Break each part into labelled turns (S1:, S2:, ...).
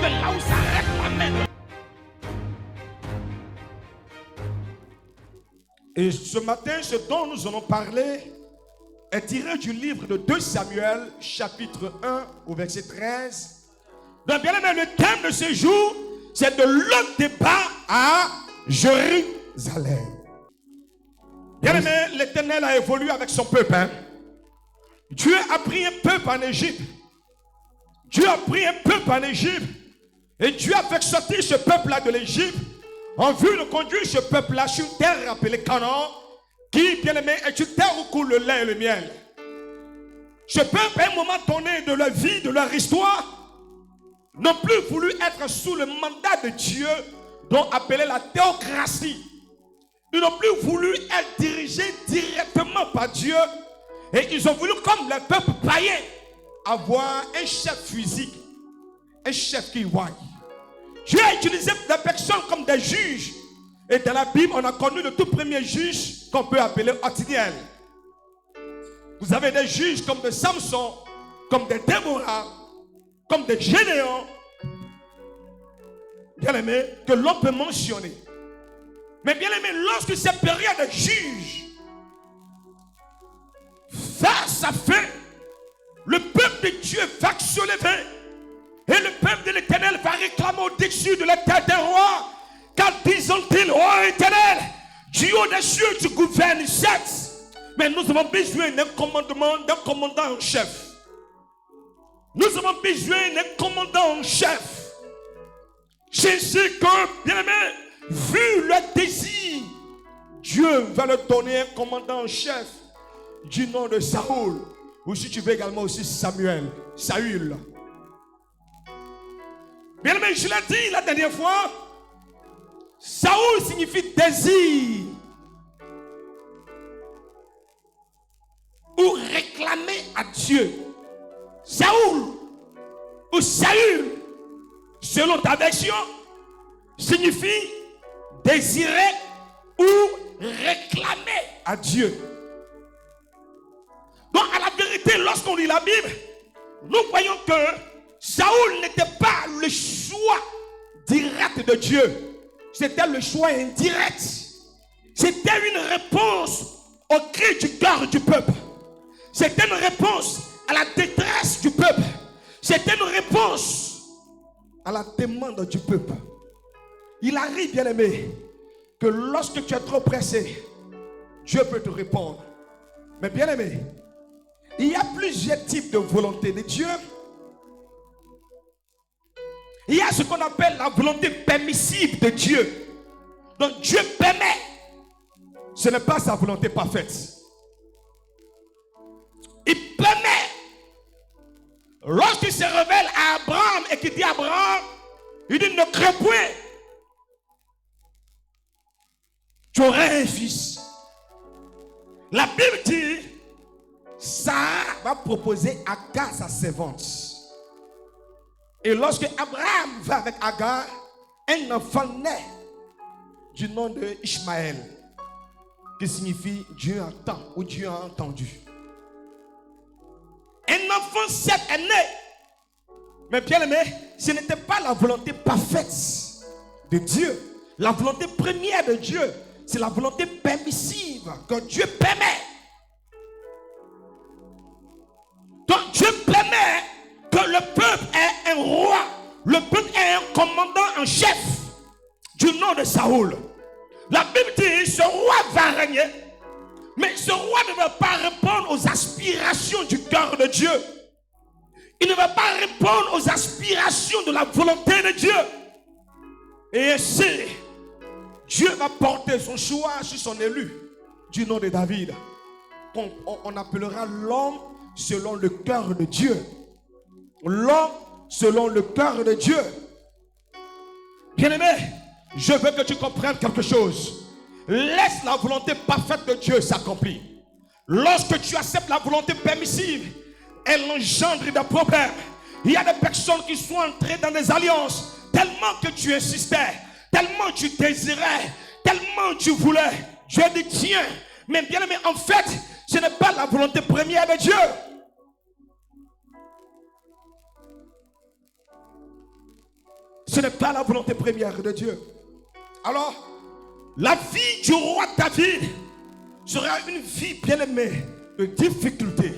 S1: là où s'arrête la main.
S2: Et ce matin, ce dont nous allons parler est tiré du livre de 2 Samuel, chapitre 1, au verset 13.
S1: Donc, bien aimé, le thème de ce jour, c'est de le départ à Jérusalem.
S2: Bien aimé, l'Éternel a évolué avec son peuple.
S1: Dieu a pris un peuple en Égypte. Dieu a pris un peuple en Égypte.
S2: Et Dieu a fait sortir ce peuple-là de l'Égypte en vue de conduire ce peuple-là sur une terre appelée Canaan, qui, bien aimé, est une terre où coule le lait et le miel. Ce peuple, à un moment donné de leur vie, de leur histoire, n'ont plus voulu être sous le mandat de Dieu, dont appelé la théocratie. Ils n'ont plus voulu être dirigés directement par Dieu. Et ils ont voulu, comme le peuple païen, avoir un chef physique, un chef qui voit. Dieu a utilisé des personnes comme des juges. Et dans la Bible, on a connu le tout premier juge qu'on peut appeler Othniel. Vous avez des juges comme des Samson, comme des Déborah, comme des Gédéons, bien aimé, que l'on peut mentionner. Mais bien aimé, lorsque cette période de juge va sa fin, le peuple de Dieu va se lever. Et le peuple de l'Éternel va réclamer au-dessus de la tête des rois. Car disons-ils, ô Éternel, du haut des cieux, tu gouvernes certes. Mais nous avons besoin d'un commandement, d'un commandant en chef. Nous avons besoin d'un commandant en chef. C'est ce que, bien aimé, vu le désir, Dieu va leur donner un commandant en chef du nom de Saoul. Ou si tu veux également aussi Samuel, Saül. Bien aimé, je l'ai dit la dernière fois, Saoul signifie désir ou réclamer à Dieu. Saoul ou Saül, selon ta version, signifie désirer ou réclamer à Dieu. Donc, à la vérité, lorsqu'on lit la Bible, nous voyons que Saoul n'était pas le choix direct de Dieu. C'était le choix indirect. C'était une réponse au cri du cœur du peuple. C'était une réponse à la détresse du peuple. C'était une réponse à la demande du peuple. Il arrive, bien aimé, que lorsque tu es trop pressé, Dieu peut te répondre. Mais bien aimé, il y a plusieurs types de volonté de Dieu. Il y a ce qu'on appelle la volonté permissive de Dieu. Donc Dieu permet. Ce n'est pas sa volonté parfaite. Il permet. Lorsqu'il se révèle à Abraham et qu'il dit à Abraham, il dit ne crains point. Tu auras un fils. La Bible dit, Sarah va proposer Agar sa servante. Et lorsque Abraham va avec Agar, un enfant naît du nom de Ishmaël, qui signifie Dieu entend ou Dieu a entendu. Un enfant certes est né, mais bien aimé, ce n'était pas la volonté parfaite de Dieu. La volonté première de Dieu, c'est la volonté permissive que Dieu permet. Donc Dieu permet que le peuple ait un roi, le peuple ait un commandant en chef du nom de Saoul. La Bible dit ce roi va régner, mais ce roi ne va pas répondre aux aspirations du cœur de Dieu. Il ne va pas répondre aux aspirations de la volonté de Dieu. Et ainsi, Dieu va porter son choix sur son élu du nom de David. On appellera l'homme selon le cœur de Dieu. L'homme selon le cœur de Dieu. Bien-aimé, je veux que tu comprennes quelque chose. Laisse la volonté parfaite de Dieu s'accomplir. Lorsque tu acceptes la volonté permissive, elle engendre des problèmes. Il y a des personnes qui sont entrées dans des alliances tellement que tu insistais, tellement tu désirais, tellement tu voulais. Dieu dit tiens, mais bien aimé, en fait, ce n'est pas la volonté première de Dieu. Ce n'est pas la volonté première de Dieu. Alors, la vie du roi David sera une vie bien-aimée de difficulté.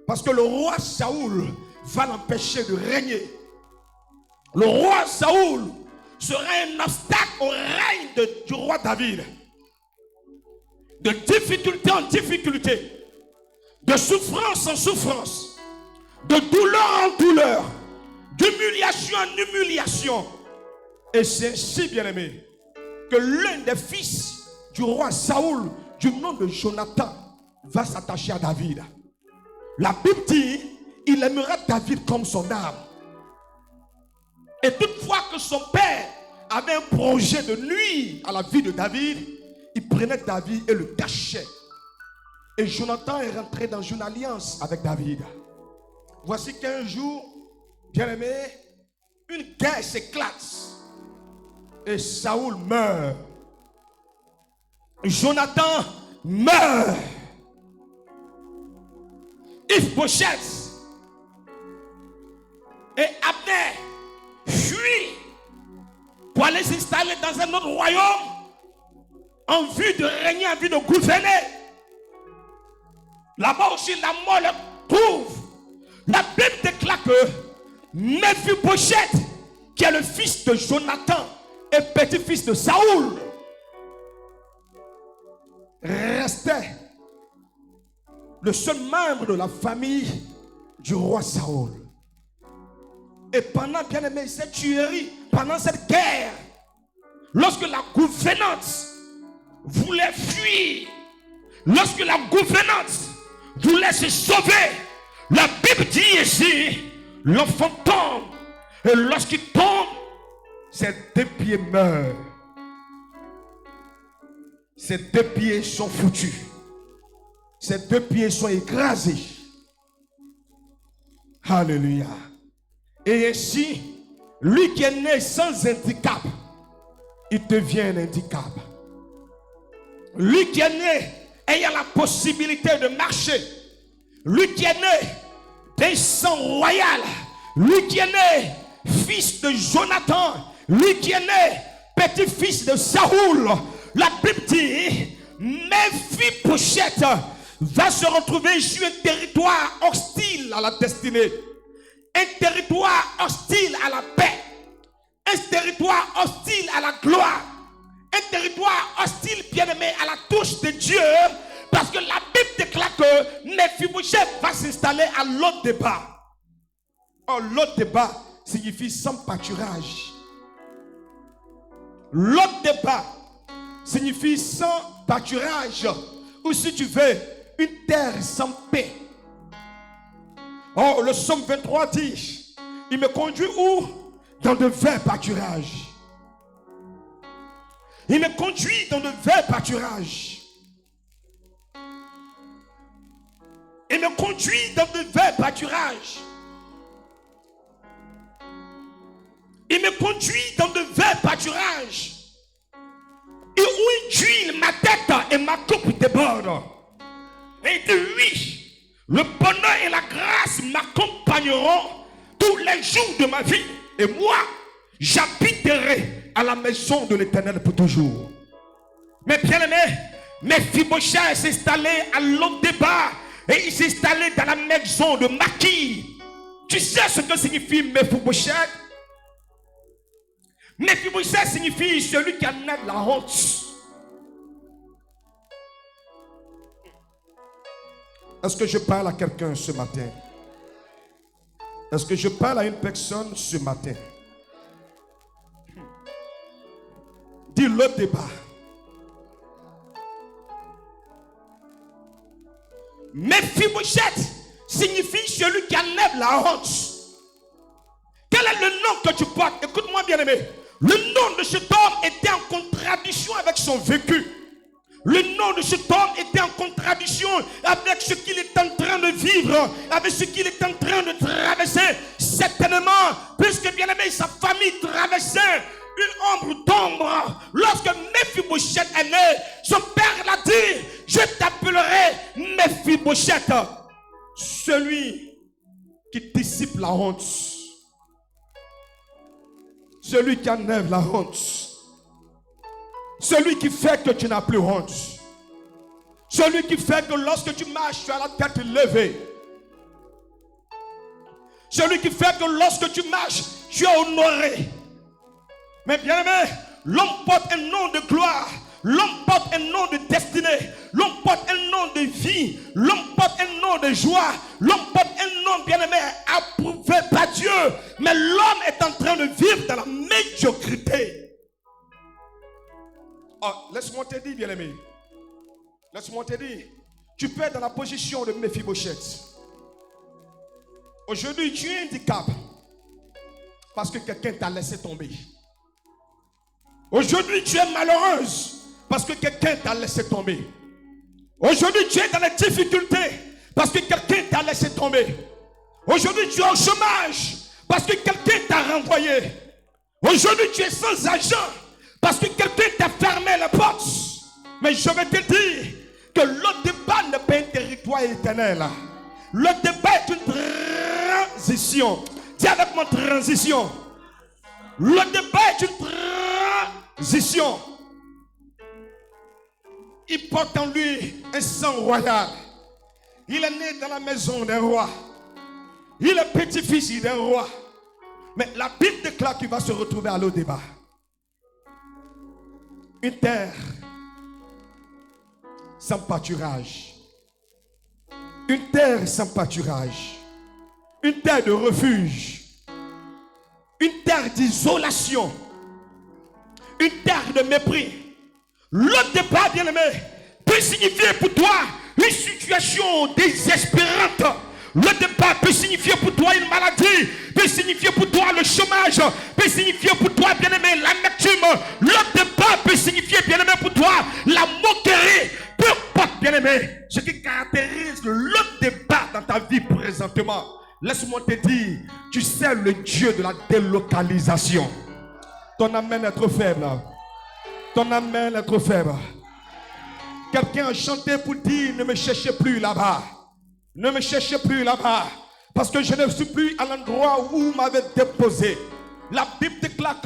S2: Parce que le roi Saoul va l'empêcher de régner. Le roi Saoul sera un obstacle au règne du roi David. De difficulté en difficulté, de souffrance en souffrance, de douleur en douleur, d'humiliation en humiliation. Et c'est ainsi, bien-aimé, que l'un des fils du roi Saoul, du nom de Jonathan, va s'attacher à David. La Bible dit, il aimera David comme son âme. Et toutefois que son père avait un projet de nuire à la vie de David, il prenait David et le cachait. Et Jonathan est rentré dans une alliance avec David. Voici qu'un jour, bien-aimé, une guerre s'éclate. Et Saoul meurt. Jonathan meurt. Ish-Bosheth et Abner fuient pour aller s'installer dans un autre royaume en vue de régner, en vue de gouverner. Là-bas aussi, la mort le trouve. La Bible déclare que Mephibosheth, qui est le fils de Jonathan et petit-fils de Saoul, restait le seul membre de la famille du roi Saoul. Et pendant, bien aimé, cette tuerie, pendant cette guerre, lorsque la gouvernante voulait fuir, lorsque la gouvernante voulait se sauver, la Bible dit ici, l'enfant tombe. Et lorsqu'il tombe, ses deux pieds meurent. Ses deux pieds sont foutus. Ses deux pieds sont écrasés. Alléluia. Et ainsi, lui qui est né sans handicap, il devient un handicap. Lui qui est né ayant la possibilité de marcher, lui qui est né d'un sang royal, lui qui est né fils de Jonathan, lui qui est né petit-fils de Saoul, la Bible dit, Mephibosheth va se retrouver sur un territoire hostile à la destinée, un territoire hostile à la paix, un territoire hostile à la gloire, un territoire hostile, bien-aimé, à la touche de Dieu, parce que la Bible déclare que Mephibosheth va s'installer à Lo-Débar. Oh, Lo-Débar signifie sans pâturage. Lo-Débar signifie sans pâturage, ou si tu veux, une terre sans paix. Oh, le psaume 23 dit, il me conduit où? Dans de verts pâturages. Il me conduit dans de verts pâturages. Il me conduit dans de verts pâturages. Il me conduit dans de verts pâturages. Et où il huile ma tête et ma coupe déborde. Et de lui, le bonheur et la grâce m'accompagneront tous les jours de ma vie. Et moi, j'habiterai à la maison de l'Éternel pour toujours. Mais bien aimé, Mephibosheth s'est installé à Lo-Débar et il s'est installé dans la maison de Maki. Tu sais ce que signifie Mephibosheth? Mephibosheth signifie celui qui enlève la honte. Est-ce que je parle à quelqu'un ce matin? Est-ce que je parle à une personne ce matin? Dis le débat. Mephibosheth signifie celui qui enlève la honte. Quel est le nom que tu portes? Écoute-moi bien aimé. Le nom de cet homme était en contradiction avec son vécu. Le nom de cet homme était en contradiction avec ce qu'il est en train de vivre, avec ce qu'il est en train de traverser. Certainement, puisque bien aimé, sa famille traversait une ombre d'ombre. Lorsque Mephibosheth est né, son père l'a dit, je t'appellerai Mephibosheth, celui qui dissipe la honte. Celui qui enlève la honte. Celui qui fait que tu n'as plus honte. Celui qui fait que lorsque tu marches, tu as la tête levée. Celui qui fait que lorsque tu marches, tu es honoré. Mais bien aimé, l'homme porte un nom de gloire. L'homme porte un nom de destinée. L'homme porte un nom de vie. L'homme porte un nom de joie. L'homme porte un nom, bien aimé, approuvé par Dieu. Mais l'homme est en train de vivre dans la médiocrité. Oh, laisse-moi te dire, bien aimé. Laisse-moi te dire. Tu peux être dans la position de Méphibosheth. Aujourd'hui, tu es handicapé parce que quelqu'un t'a laissé tomber. Aujourd'hui, tu es malheureuse parce que quelqu'un t'a laissé tomber. Aujourd'hui, tu es dans les difficultés parce que quelqu'un t'a laissé tomber. Aujourd'hui, tu es au chômage parce que quelqu'un t'a renvoyé. Aujourd'hui, tu es sans argent parce que quelqu'un t'a fermé les portes. Mais je vais te dire que le débat n'est pas un territoire éternel. Le débat est une transition. Dis avec moi, transition. Le débat est une transition. Il porte en lui un sang royal. Il est né dans la maison d'un roi. Il est petit-fils d'un roi. Mais la Bible déclare qu'il va se retrouver à l'O-débat. Une terre sans pâturage. Une terre sans pâturage. Une terre de refuge. Une terre d'isolation. Une terre de mépris. Le départ, bien-aimé, peut signifier pour toi une situation désespérante. Le départ peut signifier pour toi une maladie, peut signifier pour toi le chômage, peut signifier pour toi, bien-aimé, l'amertume. Le départ peut signifier, bien-aimé, pour toi la moquerie. Peu importe, bien-aimé, ce qui caractérise le départ dans ta vie présentement. Laisse-moi te dire, tu sais le Dieu de la délocalisation. Ton amen est trop faible. Ton amen est trop faible. Quelqu'un a chanté pour dire, ne me cherchez plus là-bas. Ne me cherchez plus là-bas. Parce que je ne suis plus à l'endroit où vous m'avez déposé. La Bible déclare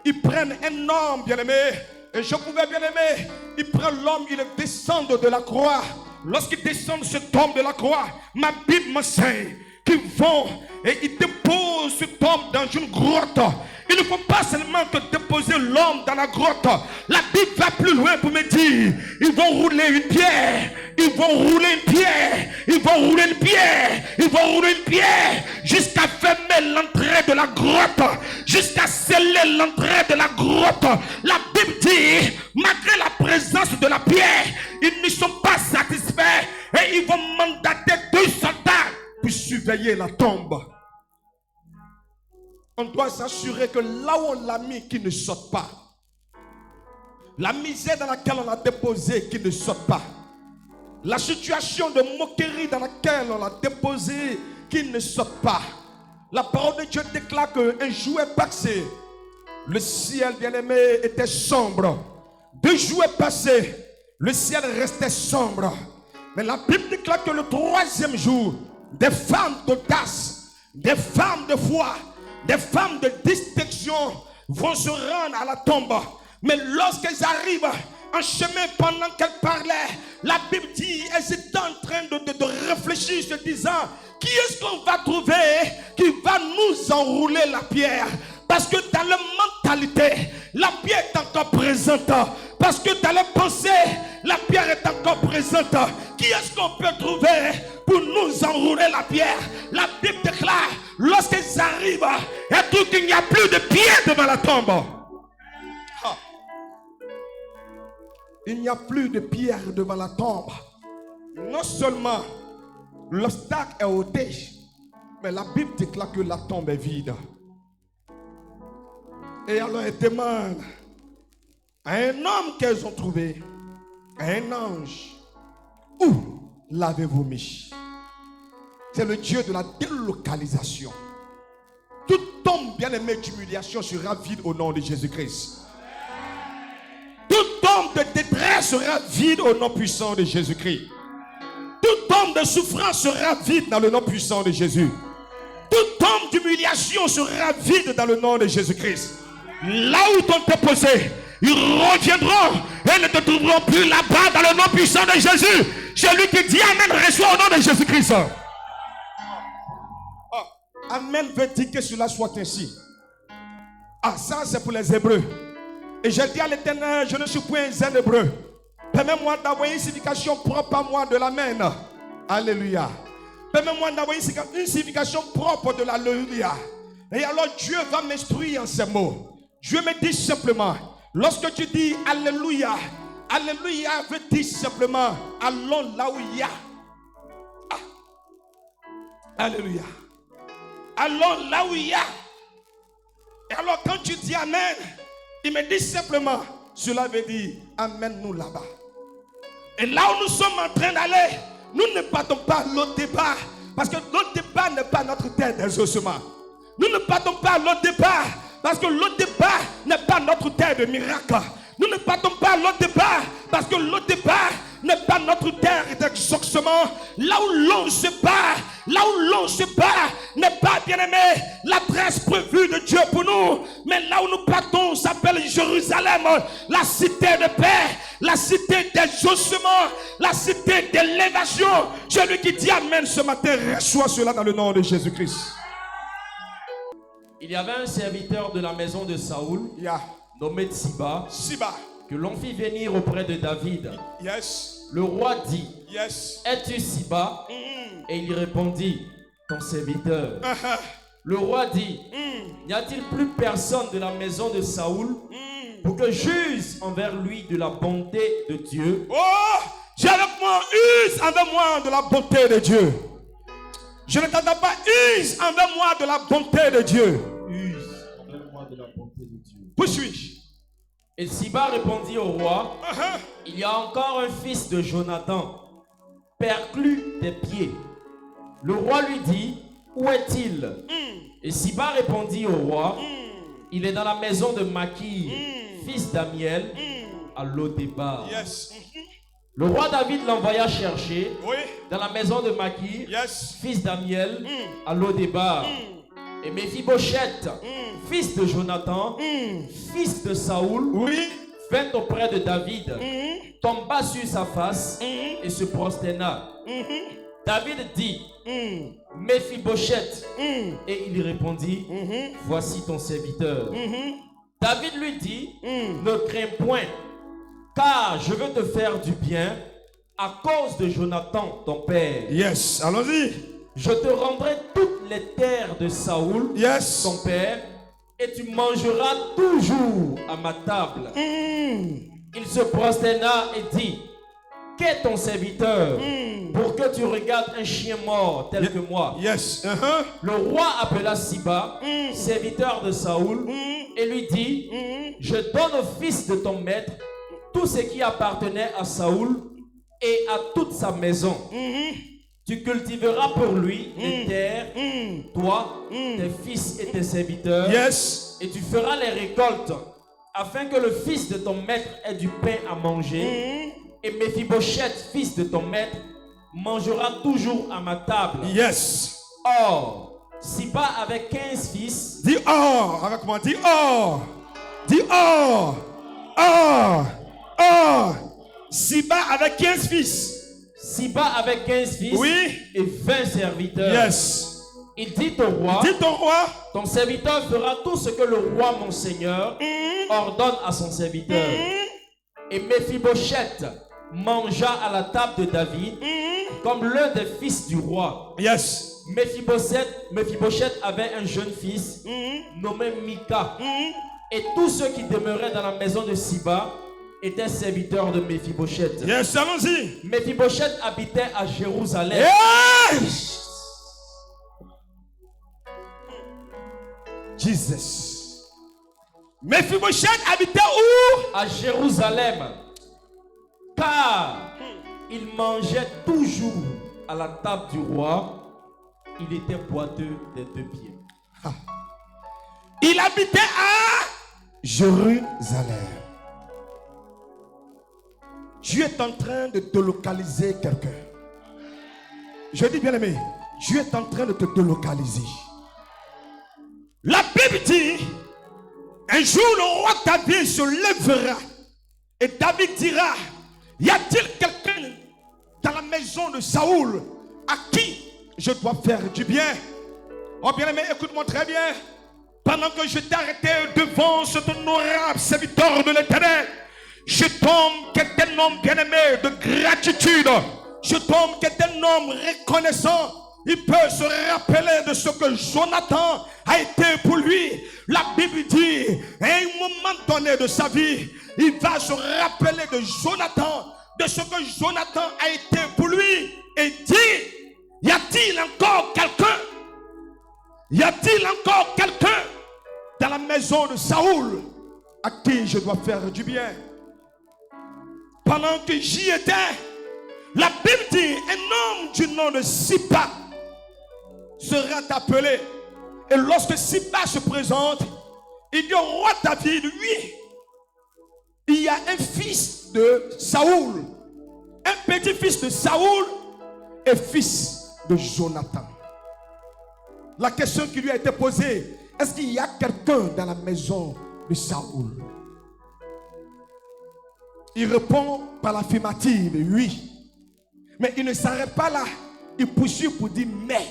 S2: qu'ils prennent un homme, bien-aimé. Et je pouvais, bien-aimé, ils prennent l'homme, ils le descendent de la croix. Lorsqu'ils descendent cet homme de la croix, ma Bible m'enseigne qu'ils vont et ils déposent cet homme dans une grotte. Il ne faut pas seulement que déposer l'homme dans la grotte. La Bible va plus loin pour me dire, ils vont rouler une pierre, ils vont rouler une pierre, ils vont rouler une pierre, ils vont rouler une pierre, jusqu'à fermer l'entrée de la grotte, jusqu'à sceller l'entrée de la grotte. La Bible dit, malgré la présence de la pierre, ils ne sont pas satisfaits et ils vont mandater 2 soldats pour surveiller la tombe. On doit s'assurer que là où on l'a mis, qu'il ne saute pas. La misère dans laquelle on l'a déposé, qu'il ne saute pas. La situation de moquerie dans laquelle on l'a déposé, qu'il ne saute pas. La parole de Dieu déclare qu'un jour est passé. Le ciel, bien-aimé, était sombre. 2 jours est passé. Le ciel restait sombre. Mais la Bible déclare que le 3e jour, des femmes d'audace, des femmes de foi, des femmes de distinction vont se rendre à la tombe. Mais lorsqu'elles arrivent en chemin, pendant qu'elles parlaient, la Bible dit, elles étaient en train de réfléchir, se disant, qui est-ce qu'on va trouver qui va nous enrouler la pierre? Parce que dans leur mentalité, la pierre est encore présente. Parce que dans leur pensée, la pierre est encore présente. Qui est-ce qu'on peut trouver pour nous enrouler la pierre? La Bible déclare, lorsqu'ils arrivent, et tout qu'il n'y a plus de pierre devant la tombe. Il n'y a plus de pierre devant la tombe. Non seulement l'obstacle est ôté, mais la Bible déclare que la tombe est vide. Et alors elle demande à un homme qu'elles ont trouvé, à un ange, où l'avez-vous mis? C'est le Dieu de la délocalisation. Toute tombe bien-aimée d'humiliation sera vide au nom de Jésus-Christ. Toute tombe de détresse sera vide au nom puissant de Jésus-Christ. Toute tombe de souffrance sera vide dans le nom puissant de Jésus. Toute tombe d'humiliation sera vide dans le nom de Jésus-Christ.
S1: là où t'ont déposé, ils reviendront et ne te trouveront plus là-bas dans le nom puissant de Jésus. Celui qui dit Amen reçoit au nom de Jésus-Christ.
S2: Amen veut dire que cela soit ainsi. Ah, ça c'est pour les Hébreux. Et j'ai dit à l'Éternel, je ne suis point un Hébreu. Permets-moi d'avoir une signification propre à moi de l'Amen. Alléluia. Permets-moi d'avoir une signification propre de l'Alléluia. Et alors Dieu va m'instruire en ces mots. Dieu me dit simplement, lorsque tu dis Alléluia, Alléluia veut dire simplement, allons là où il y a. Ah. Alléluia. Allons là où il y a. Et alors quand tu dis Amen, il me dit simplement, cela veut dire amène-nous là-bas. Et là où nous sommes en train d'aller, nous ne partons pas à l'autre départ. Parce que l'autre départ n'est pas notre terre d'exaucement. Nous ne partons pas à l'autre départ. Parce que l'autre départ n'est pas notre terre de miracle. Nous ne partons pas à l'autre départ. Parce que l'autre départ n'est pas notre terre d'exaucement. Là où l'on se bat, n'est pas, bien aimé, l'adresse prévue de Dieu pour nous. Mais là où nous partons s'appelle Jérusalem, la cité de paix, la cité d'exaucement, la cité d'élévation. Celui qui dit Amen ce matin reçoit cela dans le nom de Jésus-Christ.
S3: Il y avait un serviteur de la maison de Saoul, nommé Siba, que l'on fit venir auprès de David. Le roi dit, es-tu Siba? Et il répondit, ton serviteur. Le roi dit, n'y a-t-il plus personne de la maison de Saoul pour que j'use envers lui de la bonté de Dieu?
S2: Oh, j'ai avec moi, use envers moi de la bonté de Dieu. Je ne t'entends pas, use envers moi de la bonté de Dieu.
S3: Use envers moi de la bonté de Dieu.
S2: Poursuis.
S3: Et Siba répondit au roi, il y a encore un fils de Jonathan, perclus des pieds. Le roi lui dit, où est-il? Et Siba répondit au roi, il est dans la maison de Makir, fils d'Amiel, à Lodébar. Le roi David l'envoya chercher dans la maison de Makir, fils d'Amiel, à Lodébar. Et Méphibosheth, fils de Jonathan, fils de Saoul, vint auprès de David, tomba sur sa face et se prosterna. David dit, Méphibosheth, et il répondit, voici ton serviteur. David lui dit, ne crains point, car je veux te faire du bien à cause de Jonathan, ton père.
S2: Allons-y.
S3: Je te rendrai toutes les terres de Saoul, ton père, et tu mangeras toujours à ma table. Il se prosterna et dit, qu'est ton serviteur pour que tu regardes un chien mort tel que moi? Le roi appela Siba, serviteur de Saoul, et lui dit, je donne au fils de ton maître tout ce qui appartenait à Saoul et à toute sa maison. Tu cultiveras pour lui les terres, toi, tes fils et tes serviteurs, et tu feras les récoltes, afin que le fils de ton maître ait du pain à manger, et Méphibosheth, fils de ton maître, mangera toujours à ma table. Or, Siba avait 15 fils.
S2: Dis or avec moi, dis or. Dis or. Or. Or. Siba avait 15 fils.
S3: Siba avait 15 fils et 20 serviteurs. Il dit au roi, ton serviteur fera tout ce que le roi mon seigneur ordonne à son serviteur. Et Méphibosheth mangea à la table de David comme l'un des fils du roi. Méphibosheth avait un jeune fils nommé Mika. Et tous ceux qui demeuraient dans la maison de Siba étaient serviteurs de Méphibosheth.
S2: Allons-y.
S3: Méphibosheth habitait à Jérusalem.
S2: Jesus. Méphibosheth habitait où?
S3: À Jérusalem. Car il mangeait toujours à la table du roi. Il était boiteux des 2 pieds.
S2: Il habitait à Jérusalem. Dieu est en train de délocaliser quelqu'un. Je dis bien aimé, Dieu est en train de te délocaliser. La Bible dit, 1 Un jour, le roi David se lèvera et David dira, y a-t-il quelqu'un dans la maison de Saoul à qui je dois faire du bien? Oh bien-aimé, écoute-moi très bien. Pendant que je t'ai arrêté devant cet honorable serviteur de l'Éternel, je tombe qui est un homme bien-aimé de gratitude. Je tombe qui est un homme reconnaissant. Il peut se rappeler de ce que Jonathan a été pour lui. La Bible dit, à un moment donné de sa vie, il va se rappeler de Jonathan, de ce que Jonathan a été pour lui. Et dit, y a-t-il encore quelqu'un? Y a-t-il encore quelqu'un dans la maison de Saoul à qui je dois faire du bien? Pendant que j'y étais, la Bible dit, un homme du nom de Siba sera appelé. Et lorsque Siba se présente, il dit au roi David, oui, il y a un fils de Saoul, un petit-fils de Saoul et fils de Jonathan. La question qui lui a été posée, est-ce qu'il y a quelqu'un dans la maison de Saoul? Il répond par l'affirmative, oui. Mais il ne s'arrête pas là. Il poursuit pour dire mais.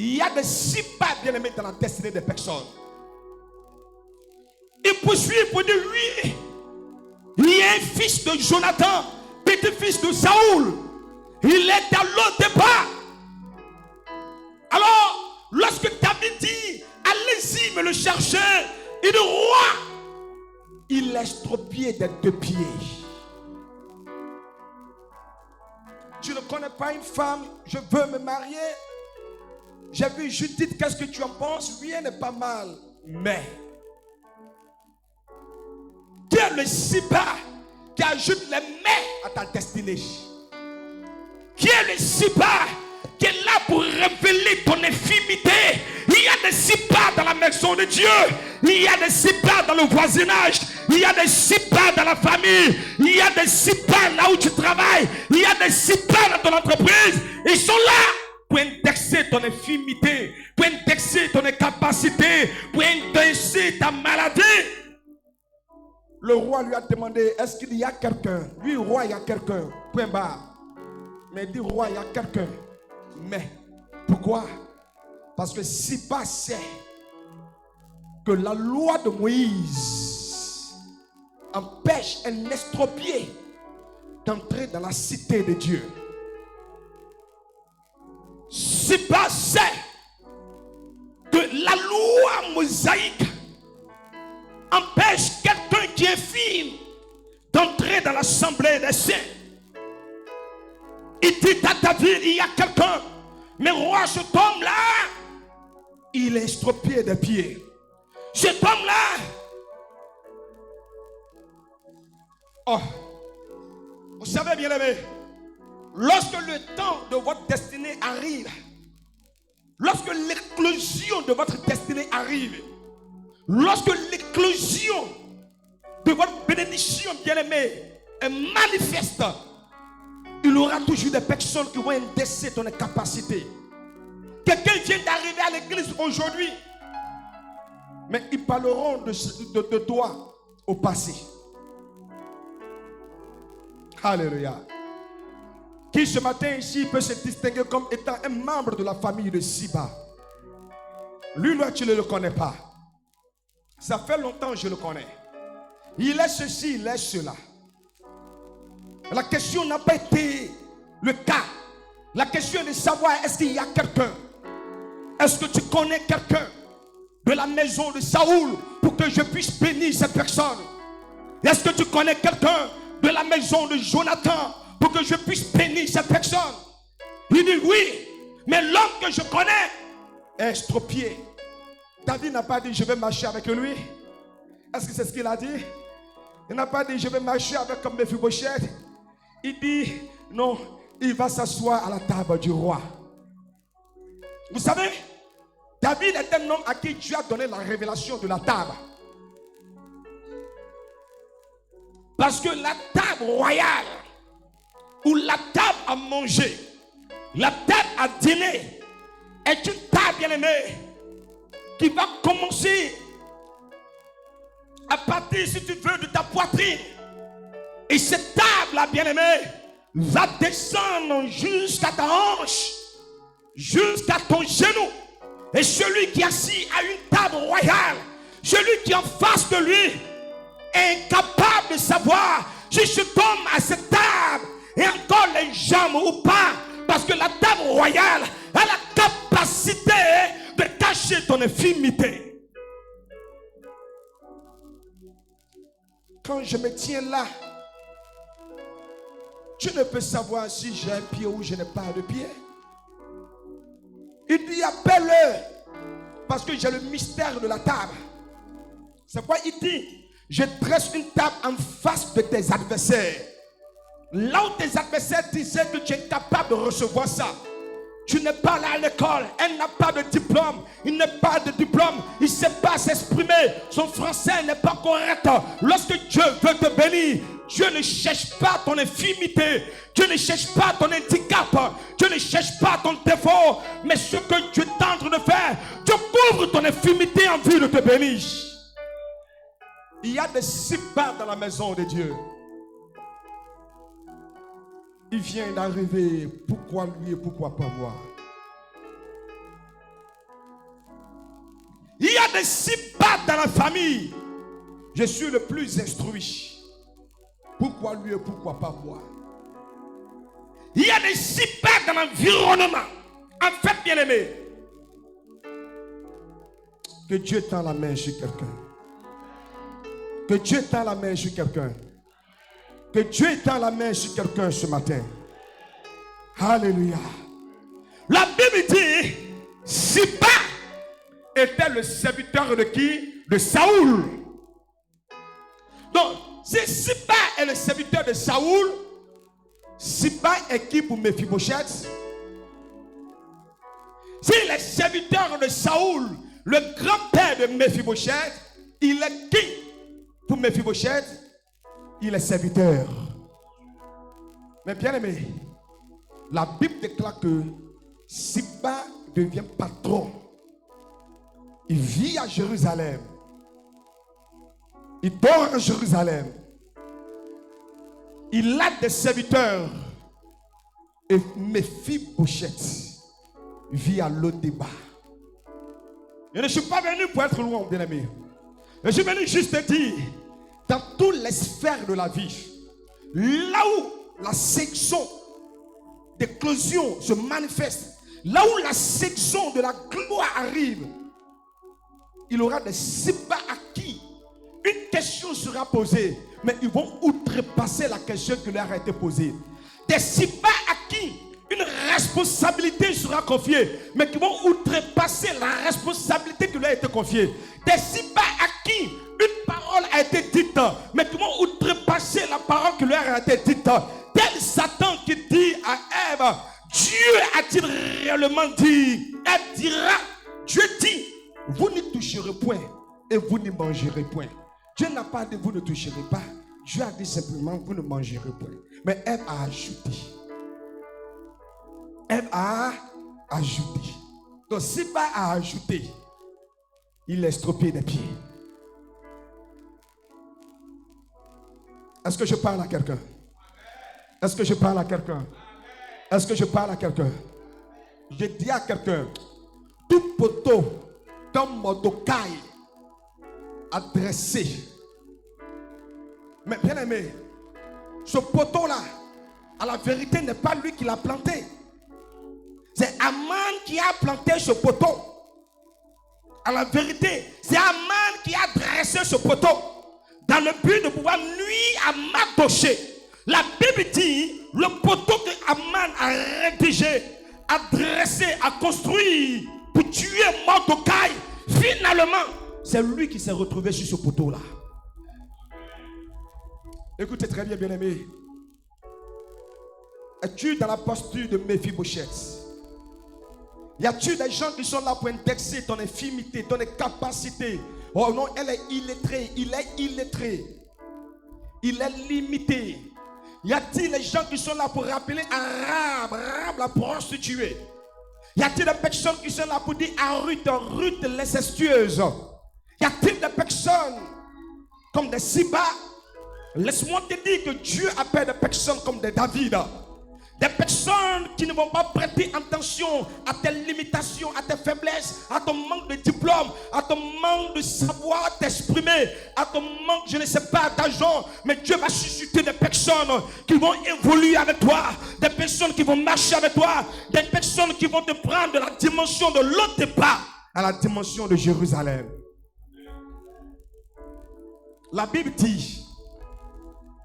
S2: Il y a des Siba bien-aimés dans la destinée des personnes. Il poursuit pour dire oui. Il y a un fils de Jonathan, petit-fils de Saoul. Il est à l'autre départ. Alors, lorsque David dit, allez-y me le chercher, il dit, roi, il laisse trop pied des deux pieds. Tu ne connais pas une femme, je veux me marier. J'ai vu Judith, qu'est-ce que tu en penses? Rien n'est pas mal. Mais, qui est le Siba qui ajoute les mais à ta destinée? Qui est le Siba qui est là pour révéler ton infimité? Il y a des Siba dans la maison de Dieu. Il y a des Siba dans le voisinage. Il y a des Siba dans la famille. Il y a des Siba là où tu travailles. Il y a des Siba dans ton entreprise. Ils sont là pour indexer ton infimité, pour indexer ton incapacité, pour indexer ta maladie. Le roi lui a demandé, est-ce qu'il y a quelqu'un? Lui, roi, il y a quelqu'un. Point barre. Mais il dit, roi, il y a quelqu'un. Mais, pourquoi? Parce que Siba sait que la loi de Moïse empêche un estropié d'entrer dans la cité de Dieu. Siba sait que la loi mosaïque empêche quelqu'un qui est infime d'entrer dans l'assemblée des saints. Il dit à David, il y a quelqu'un. Mais roi, cet homme-là, il est estropié des pieds. Cet homme-là, oh, vous savez bien aimé, lorsque le temps de votre destinée arrive, lorsque l'éclosion de votre destinée arrive, lorsque l'éclosion de votre bénédiction bien-aimée est manifeste, il y aura toujours des personnes qui vont indexer ton incapacité. Quelqu'un vient d'arriver à l'église aujourd'hui, mais ils parleront de toi au passé. Alléluia. Qui ce matin ici peut se distinguer comme étant un membre de la famille de Siba? Lui, là, tu ne le connais pas. Ça fait longtemps que je le connais. Il est ceci, il est cela. La question n'a pas été le cas. La question est de savoir, est-ce qu'il y a quelqu'un? Est-ce que tu connais quelqu'un de la maison de Saoul pour que je puisse bénir cette personne? Est-ce que tu connais quelqu'un de la maison de Jonathan pour que je puisse bénir cette personne? Il dit oui, mais l'homme que je connais est estropié. David n'a pas dit je vais marcher avec lui. Est-ce que c'est ce qu'il a dit? Il n'a pas dit je vais marcher avec comme Mephibosheth. Il dit non, il va s'asseoir à la table du roi. Vous savez, David est un homme à qui Dieu a donné la révélation de la table. Parce que la table royale, ou la table à manger, la table à dîner, est une table, bien-aimé, qui va commencer à partir, si tu veux, de ta poitrine. Et cette table-là, bien-aimé, va descendre jusqu'à ta hanche, jusqu'à ton genou. Et celui qui est assis à une table royale, celui qui est en face de lui, est incapable de savoir si je tombe à cette table et encore les jambes ou pas. Parce que la table royale a la capacité de cacher ton infimité. Quand je me tiens là, je ne peux savoir si j'ai un pied ou je n'ai pas de pied. Il dit appelle-le parce que j'ai le mystère de la table. C'est quoi il dit? Je dresse une table en face de tes adversaires. Là où tes adversaires disaient que tu es capable de recevoir ça. Tu n'es pas là à l'école. Elle n'a pas de diplôme. Il n'a pas de diplôme. Il ne sait pas s'exprimer. Son français n'est pas correct. Lorsque Dieu veut te bénir, Dieu ne cherche pas ton infimité. Dieu ne cherche pas ton handicap. Dieu ne cherche pas ton défaut. Mais ce que Dieu est en train de faire, Dieu couvre ton infimité en vue de te bénir. Il y a des sibas dans la maison de Dieu. Il vient d'arriver. Pourquoi lui et pourquoi pas moi? Il y a des sibas dans la famille. Je suis le plus instruit. Pourquoi lui et pourquoi pas moi? Il y a des sibas dans l'environnement. En fait, bien aimé, que Dieu tend la main sur quelqu'un. Que Dieu tend la main sur quelqu'un. Que Dieu tend la main sur quelqu'un ce matin. Alléluia. La Bible dit, Siba était le serviteur de qui? De Saoul. Donc, si Siba est le serviteur de Saoul, Siba est qui pour Mephibosheth? S'il est serviteur de Saoul, le grand-père de Mephibosheth, il est qui pour Mephibosheth? Il est serviteur. Mais bien aimé, la Bible déclare que Siba devient patron. Il vit à Jérusalem. Il dort à Jérusalem. Il a des serviteurs. Et Mephibosheth vit à Lodéba. Je ne suis pas venu pour être loin, bien aimé. Je suis venu juste te dire, dans toutes les sphères de la vie, là où la section d'éclosion se manifeste, là où la section de la gloire arrive, il aura des sibas à qui une question sera posée, mais ils vont outrepasser la question qui leur a été posée. Des sibas à qui une responsabilité sera confiée, mais qui vont outrepasser la responsabilité qui leur a été confiée. Des sibas à qui une parole a été dite, mais qui vont outrepasser la parole qui leur a été dite. Tel Satan qui dit à Ève, Dieu a-t-il réellement dit? Elle dira, Dieu dit, vous n'y toucherez point et vous n'y mangerez point. Dieu n'a pas dit vous ne toucherez pas. Dieu a dit simplement vous ne mangerez point. Mais Ève a ajouté. Ève a ajouté. Donc Siba a ajouté. Il a estropié des pieds. Est-ce que je parle à quelqu'un? Est-ce que je parle à quelqu'un? Est-ce que je parle à quelqu'un? Je dis à quelqu'un, tout poteau comme Mordokai a dressé. Mais bien aimé, ce poteau-là, à la vérité, n'est pas lui qui l'a planté. C'est Aman qui a planté ce poteau. À la vérité, c'est Aman qui a dressé ce poteau dans le but de pouvoir nuire à Mardochée. La Bible dit, le poteau que Aman a rédigé, a dressé, a construit pour tuer Mordokai, finalement, c'est lui qui s'est retrouvé sur ce poteau-là. Écoutez très bien, bien-aimé. Es-tu dans la posture de Mephibosheth? Y a-t-il des gens qui sont là pour indexer ton infimité, ton incapacité? Oh non, elle est illettrée, il est illettré. Il est limité. Y a-t-il des gens qui sont là pour rappeler Rahab, la prostituée? Y a-t-il des personnes qui sont là pour dire à Ruth, Ruth l'incestueuse? Y a-t-il des personnes comme des Siba? Laisse-moi te dire que Dieu appelle des personnes comme des David. Des personnes qui ne vont pas prêter attention à tes limitations, à tes faiblesses, à ton manque de diplôme, à ton manque de savoir t'exprimer, à ton manque, je ne sais pas, d'argent. Mais Dieu va susciter des personnes qui vont évoluer avec toi, des personnes qui vont marcher avec toi, des personnes qui vont te prendre de la dimension de l'autre départ à la dimension de Jérusalem. La Bible dit,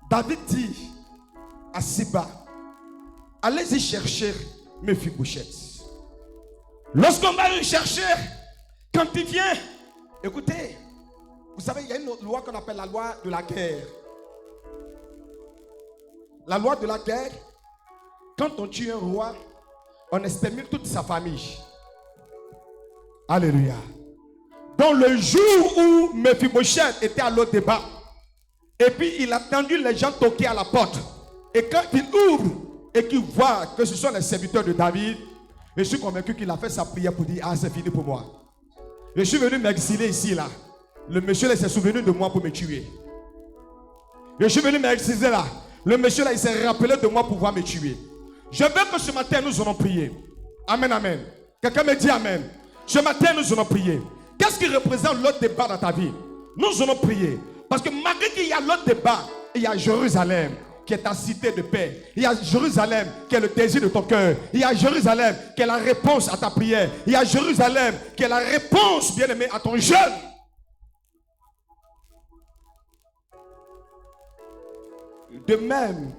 S2: David dit à Siba, allez-y chercher Mephibosheth. Lorsqu'on va le chercher, quand il vient, écoutez, vous savez, il y a une autre loi qu'on appelle la loi de la guerre. La loi de la guerre, quand on tue un roi, on extermine toute sa famille. Alléluia. Donc le jour où Mephibosheth était à l'autre débat, et puis il a entendu les gens toquer à la porte, et quand il ouvre, et qu'il voit que ce sont les serviteurs de David, je suis convaincu qu'il a fait sa prière pour dire, ah, c'est fini pour moi. Je suis venu m'exiler ici, là. Le monsieur là s'est souvenu de moi pour me tuer. Je suis venu m'exiler là. Le monsieur là, il s'est rappelé de moi pour pouvoir me tuer. Je veux que ce matin, nous allons prier. Amen, amen. Quelqu'un me dit amen. Ce matin, nous allons prier. Qu'est-ce qui représente l'autre débat dans ta vie? Nous allons prier. Parce que malgré qu'il y a l'autre débat, il y a Jérusalem qui est ta cité de paix. Il y a Jérusalem qui est le désir de ton cœur. Il y a Jérusalem qui est la réponse à ta prière. Il y a Jérusalem qui est la réponse, bien-aimé, à ton jeûne. De même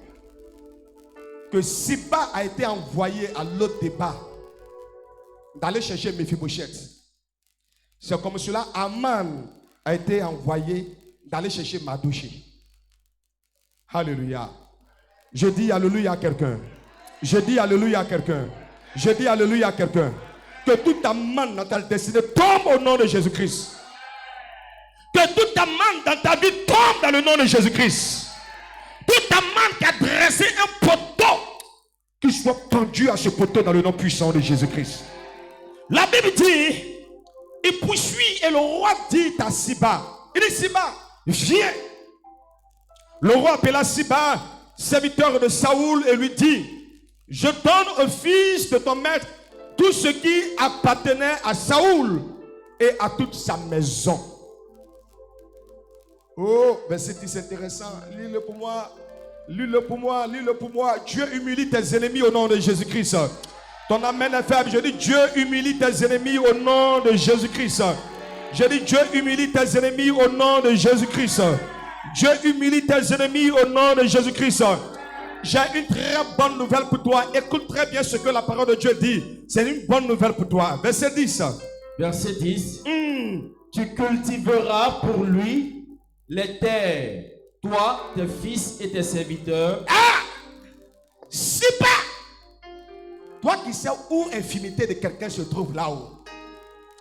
S2: que Siba a été envoyé à l'autre débat d'aller chercher Mephibosheth. C'est comme cela, Aman a été envoyé d'aller chercher Madouché. Alléluia. Je dis alléluia à quelqu'un. Je dis alléluia à quelqu'un. Je dis alléluia à quelqu'un. Que toute ta main dans ta destinée tombe au nom de Jésus-Christ. Que toute ta main dans ta vie tombe dans le nom de Jésus-Christ. Toute ta main qui a dressé un poteau, qu'il soit pendu à ce poteau dans le nom puissant de Jésus-Christ. La Bible dit, il poursuit et le roi dit à Siba, il dit Siba, viens. Le roi appela Siba, serviteur de Saoul, et lui dit, je donne au fils de ton maître tout ce qui appartenait à Saoul et à toute sa maison. Oh, verset 10, c'est intéressant. Lis-le pour moi. Lis-le pour moi. Lis-le pour moi. Dieu humilie tes ennemis au nom de Jésus-Christ. Ton amen est faible. Je dis Dieu humilie tes ennemis au nom de Jésus-Christ. Je dis Dieu humilie tes ennemis au nom de Jésus-Christ. Dieu humilie tes ennemis au nom de Jésus-Christ. J'ai une très bonne nouvelle pour toi. Écoute très bien ce que la parole de Dieu dit. C'est une bonne nouvelle pour toi. Verset 10.
S3: Verset 10. Tu cultiveras pour lui les terres, toi, tes fils et tes serviteurs.
S2: Ah! C'est pas. Toi qui sais où l'infimité de quelqu'un se trouve là-haut.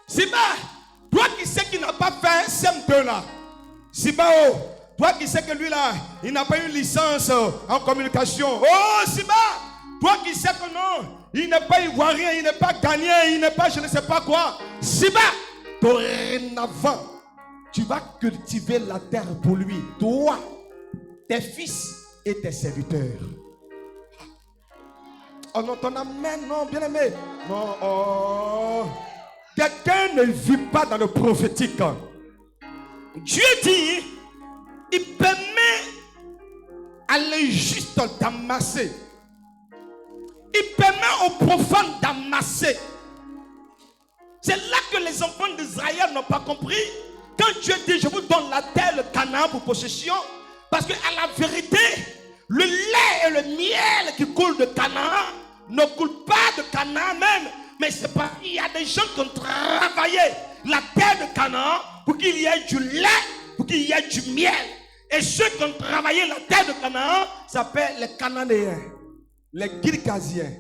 S2: C'est pas. Toi qui sais qu'il n'a pas fait SEM2 là. C'est pas. Oh. Toi qui sais que lui là, il n'a pas eu une licence en communication. Oh, Siba! Toi qui sais que non, il n'est pas ivoirien, il n'est pas ghanéen, il n'est pas je ne sais pas quoi. Siba! Dorénavant, tu vas cultiver la terre pour lui. Toi, tes fils et tes serviteurs. Oh non, ton amen, non, bien aimé. Non, oh. Quelqu'un ne vit pas dans le prophétique. Dieu dit, il permet à l'injuste d'amasser. Il permet aux profanes d'amasser. C'est là que les enfants d'Israël n'ont pas compris. Quand Dieu dit, je vous donne la terre, le Canaan pour possession. Parce qu'à la vérité, le lait et le miel qui coulent de Canaan ne coulent pas de Canaan même. Mais c'est pas, il y a des gens qui ont travaillé la terre de Canaan pour qu'il y ait du lait, pour qu'il y ait du miel. Et ceux qui ont travaillé la terre de Canaan s'appellent les Cananéens, les Girgasiens,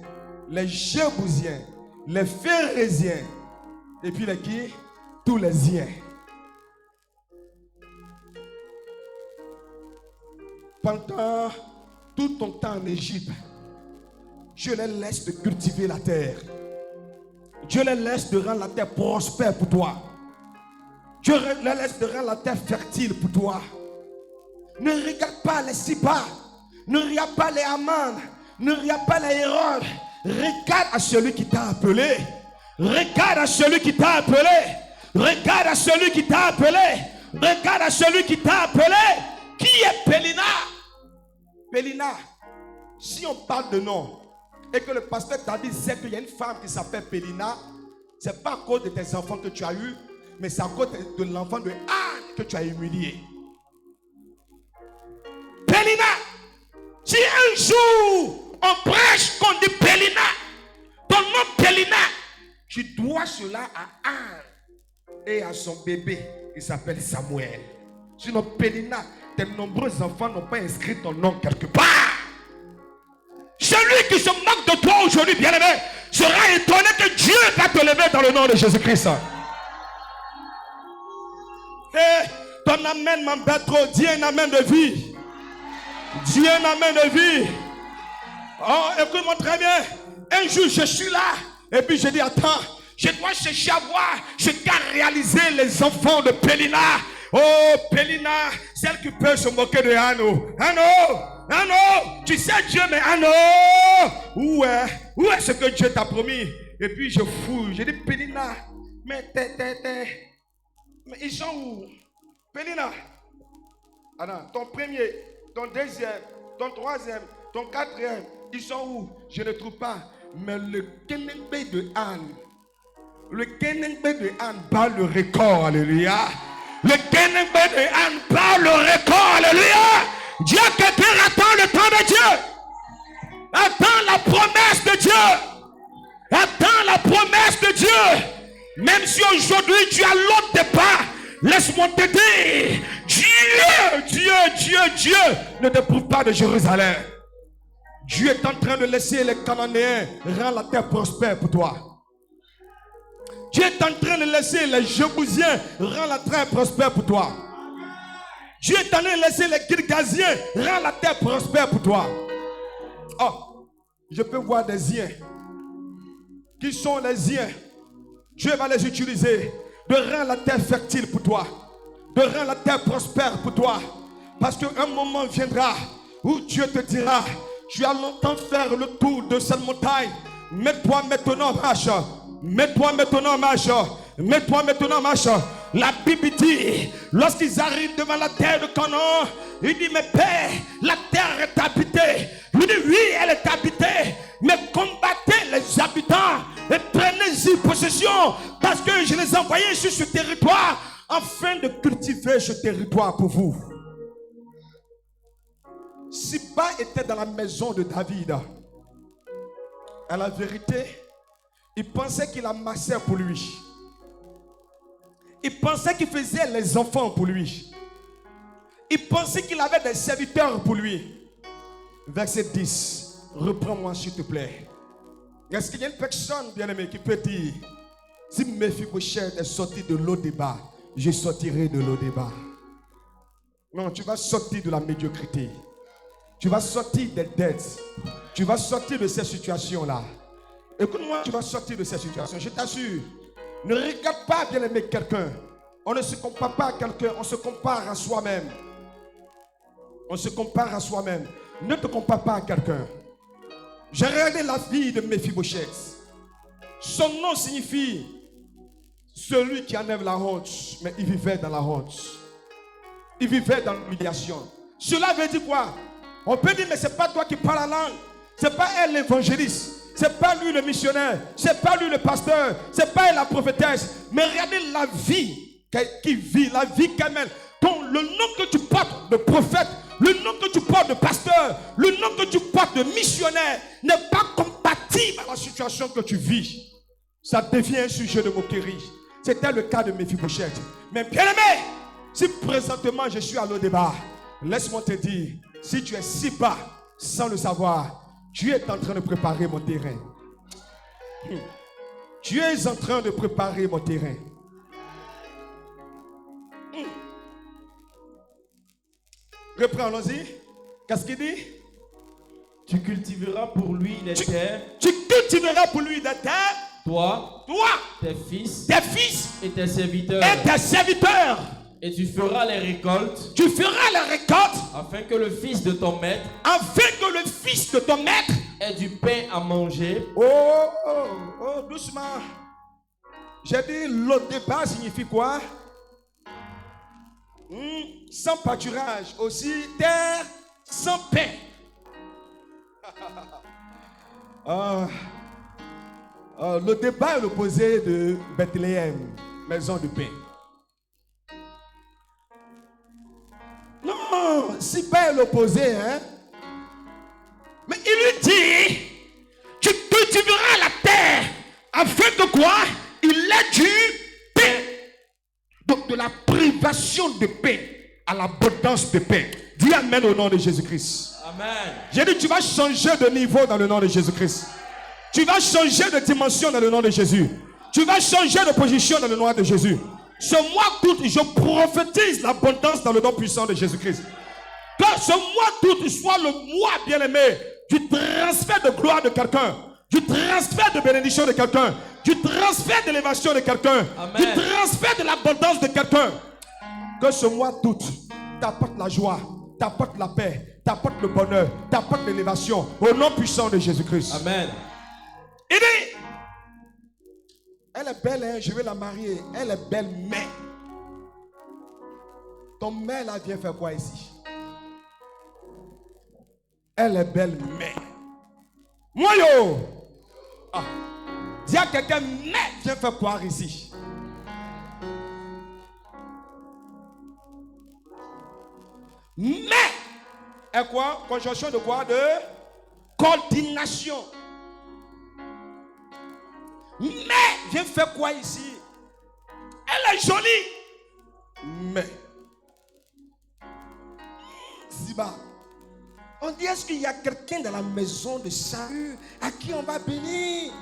S2: les Jébusiens, les Phérésiens, et puis les qui? Tous les Iens. Pendant tout ton temps en Égypte, je les laisse de cultiver la terre. Dieu les laisse de rendre la terre prospère pour toi. Dieu les laisse de rendre la terre fertile pour toi. Ne regarde pas les Siba. Ne regarde pas les Aman. Ne regarde pas les Hérode. Regarde à celui qui t'a appelé. Regarde à celui qui t'a appelé. Regarde à celui qui t'a appelé. Regarde à celui qui t'a appelé. Qui est Pélina? Pélina, si on parle de nom et que le pasteur David sait qu'il y a une femme qui s'appelle Pélina, ce n'est pas à cause de tes enfants que tu as eu, mais c'est à cause de l'enfant de Anne que tu as humilié. Pélina, si un jour on prêche qu'on dit Pélina, ton nom Pélina, tu dois cela à Anne et à son bébé qui s'appelle Samuel. Sinon Pélina, tes nombreux enfants n'ont pas inscrit ton nom quelque part. Celui qui se moque de toi aujourd'hui, bien-aimé, sera étonné que Dieu va te lever dans le nom de Jésus-Christ. Hey, ton amen m'embête trop. Dis un amen de vie. Dis un amen de vie. Oh, écoute-moi très bien. Un jour, je suis là. Et puis, je dis, attends, je dois chercher à voir ce qu'a réalisé les enfants de Pélina. Oh, Pélina, celle qui peut se moquer de Anno. Anno, tu sais Dieu, mais Anno, où est ce que Dieu t'a promis? Et puis je fouille, je dis Pélina, mais ils sont où? Pélina, attends, ton premier, ton deuxième, ton troisième, ton quatrième, ils sont où? Je ne trouve pas. Mais le Kenengbe de Anne bat le record, alléluia. Le Kenengbe de Anne bat le record, alléluia. Dieu, quelqu'un attend le temps de Dieu. Attends la promesse de Dieu. Attends la promesse de Dieu. Même si aujourd'hui tu as l'autre départ, laisse-moi te dire, Dieu ne te prouve pas de Jérusalem. Dieu est en train de laisser les Cananéens rendre la terre prospère pour toi. Dieu est en train de laisser les Jébusiens rendre la terre prospère pour toi. Dieu est en train de laisser les Girgasiens rendre la terre prospère pour toi. Oh, je peux voir des Ziens. Qui sont les Ziens? Dieu va les utiliser de rendre la terre fertile pour toi, de rendre la terre prospère pour toi. Parce qu'un moment viendra où Dieu te dira, tu as longtemps fait le tour de cette montagne. Mets-toi maintenant en marche. Mets-toi maintenant en marche. Mets-toi maintenant en marche. La Bible dit, lorsqu'ils arrivent devant la terre de Canaan, il dit, mais Père, la terre est habitée. Il dit, oui, elle est habitée. Mais combattez les habitants et prenez-y possession, parce que je les ai envoyés sur ce territoire afin de cultiver ce territoire pour vous. Siba était dans la maison de David. À la vérité, il pensait qu'il amassait pour lui. Il pensait qu'il faisait les enfants pour lui. Il pensait qu'il avait des serviteurs pour lui. Verset 10. Reprends-moi s'il te plaît. Est-ce qu'il y a une personne, bien-aimé, qui peut dire, si Mephibosheth est sorti de l'eau débat, je sortirai de l'eau débat. Non, tu vas sortir de la médiocrité. Tu vas sortir des dettes. Tu vas sortir de ces situations-là. Écoute-moi, tu vas sortir de ces situations. Je t'assure. Ne regarde pas, bien aimé, quelqu'un. On ne se compare pas à quelqu'un. On se compare à soi-même. On se compare à soi-même. Ne te compare pas à quelqu'un. J'ai regardé la vie de Mephibosheth. Son nom signifie celui qui enlève la honte. Mais il vivait dans la honte. Il vivait dans l'humiliation. Cela veut dire quoi? On peut dire, mais c'est pas toi qui parles la langue. C'est pas elle l'évangéliste. C'est pas lui le missionnaire. C'est pas lui le pasteur. C'est pas elle la prophétesse. Mais regardez la vie qu'il vit, la vie qu'elle mène. Le nom que tu portes de prophète, le nom que tu portes de pasteur, le nom que tu portes de missionnaire n'est pas compatible à la situation que tu vis. Ça devient un sujet de moquerie. C'était le cas de Mephibosheth. Mais bien aimé, si présentement je suis à l'eau débat, laisse-moi te dire, si tu es si bas sans le savoir, Dieu est en train de préparer mon terrain. Dieu est en train de préparer mon terrain. Reprends, allons-y. Qu'est-ce qu'il dit?
S3: Tu cultiveras pour lui les terres.
S2: Tu cultiveras pour lui des terres.
S3: Toi,
S2: tes
S3: fils
S2: et
S3: tes serviteurs. Et tu feras les récoltes. Afin que le fils de ton maître. Ait du pain à manger.
S2: Oh, doucement. J'ai dit le départ signifie quoi? Sans pâturage. Aussi terre sans pain. Le débat est l'opposé de Bethléem, maison de pain. Non, si pas l'opposé, hein.
S1: Mais il lui dit, tu cultiveras la terre afin que quoi? Il ait du pain. Donc de la privation de pain à l'abondance de pain.
S2: Dis amen au nom de Jésus-Christ.
S3: Amen.
S2: J'ai dit tu vas changer de niveau dans le nom de Jésus-Christ. Tu vas changer de dimension dans le nom de Jésus. Tu vas changer de position dans le nom de Jésus. Ce mois d'août, je prophétise l'abondance dans le nom puissant de Jésus-Christ. Que ce mois d'août soit le mois, bien-aimé, du transfert de gloire de quelqu'un, du transfert de bénédiction de quelqu'un, du transfert d'élévation de quelqu'un, du transfert de l'abondance de quelqu'un. Que ce mois d'août t'apporte la joie, t'apporte la paix, t'apporte le bonheur, t'apporte l'élévation au nom puissant de Jésus-Christ.
S3: Amen.
S2: Il dit, elle est belle, hein, je vais la marier. Elle est belle, mais ton mère là vient faire quoi ici? Elle est belle, mais moi yo, dis à quelqu'un, mais viens faire quoi ici? Mais est quoi? Conjonction de quoi? De coordination. Mais viens faire quoi ici? Elle est jolie. Mais Ziba, on dit, est-ce qu'il y a quelqu'un dans la maison de Saül à qui on va bénir?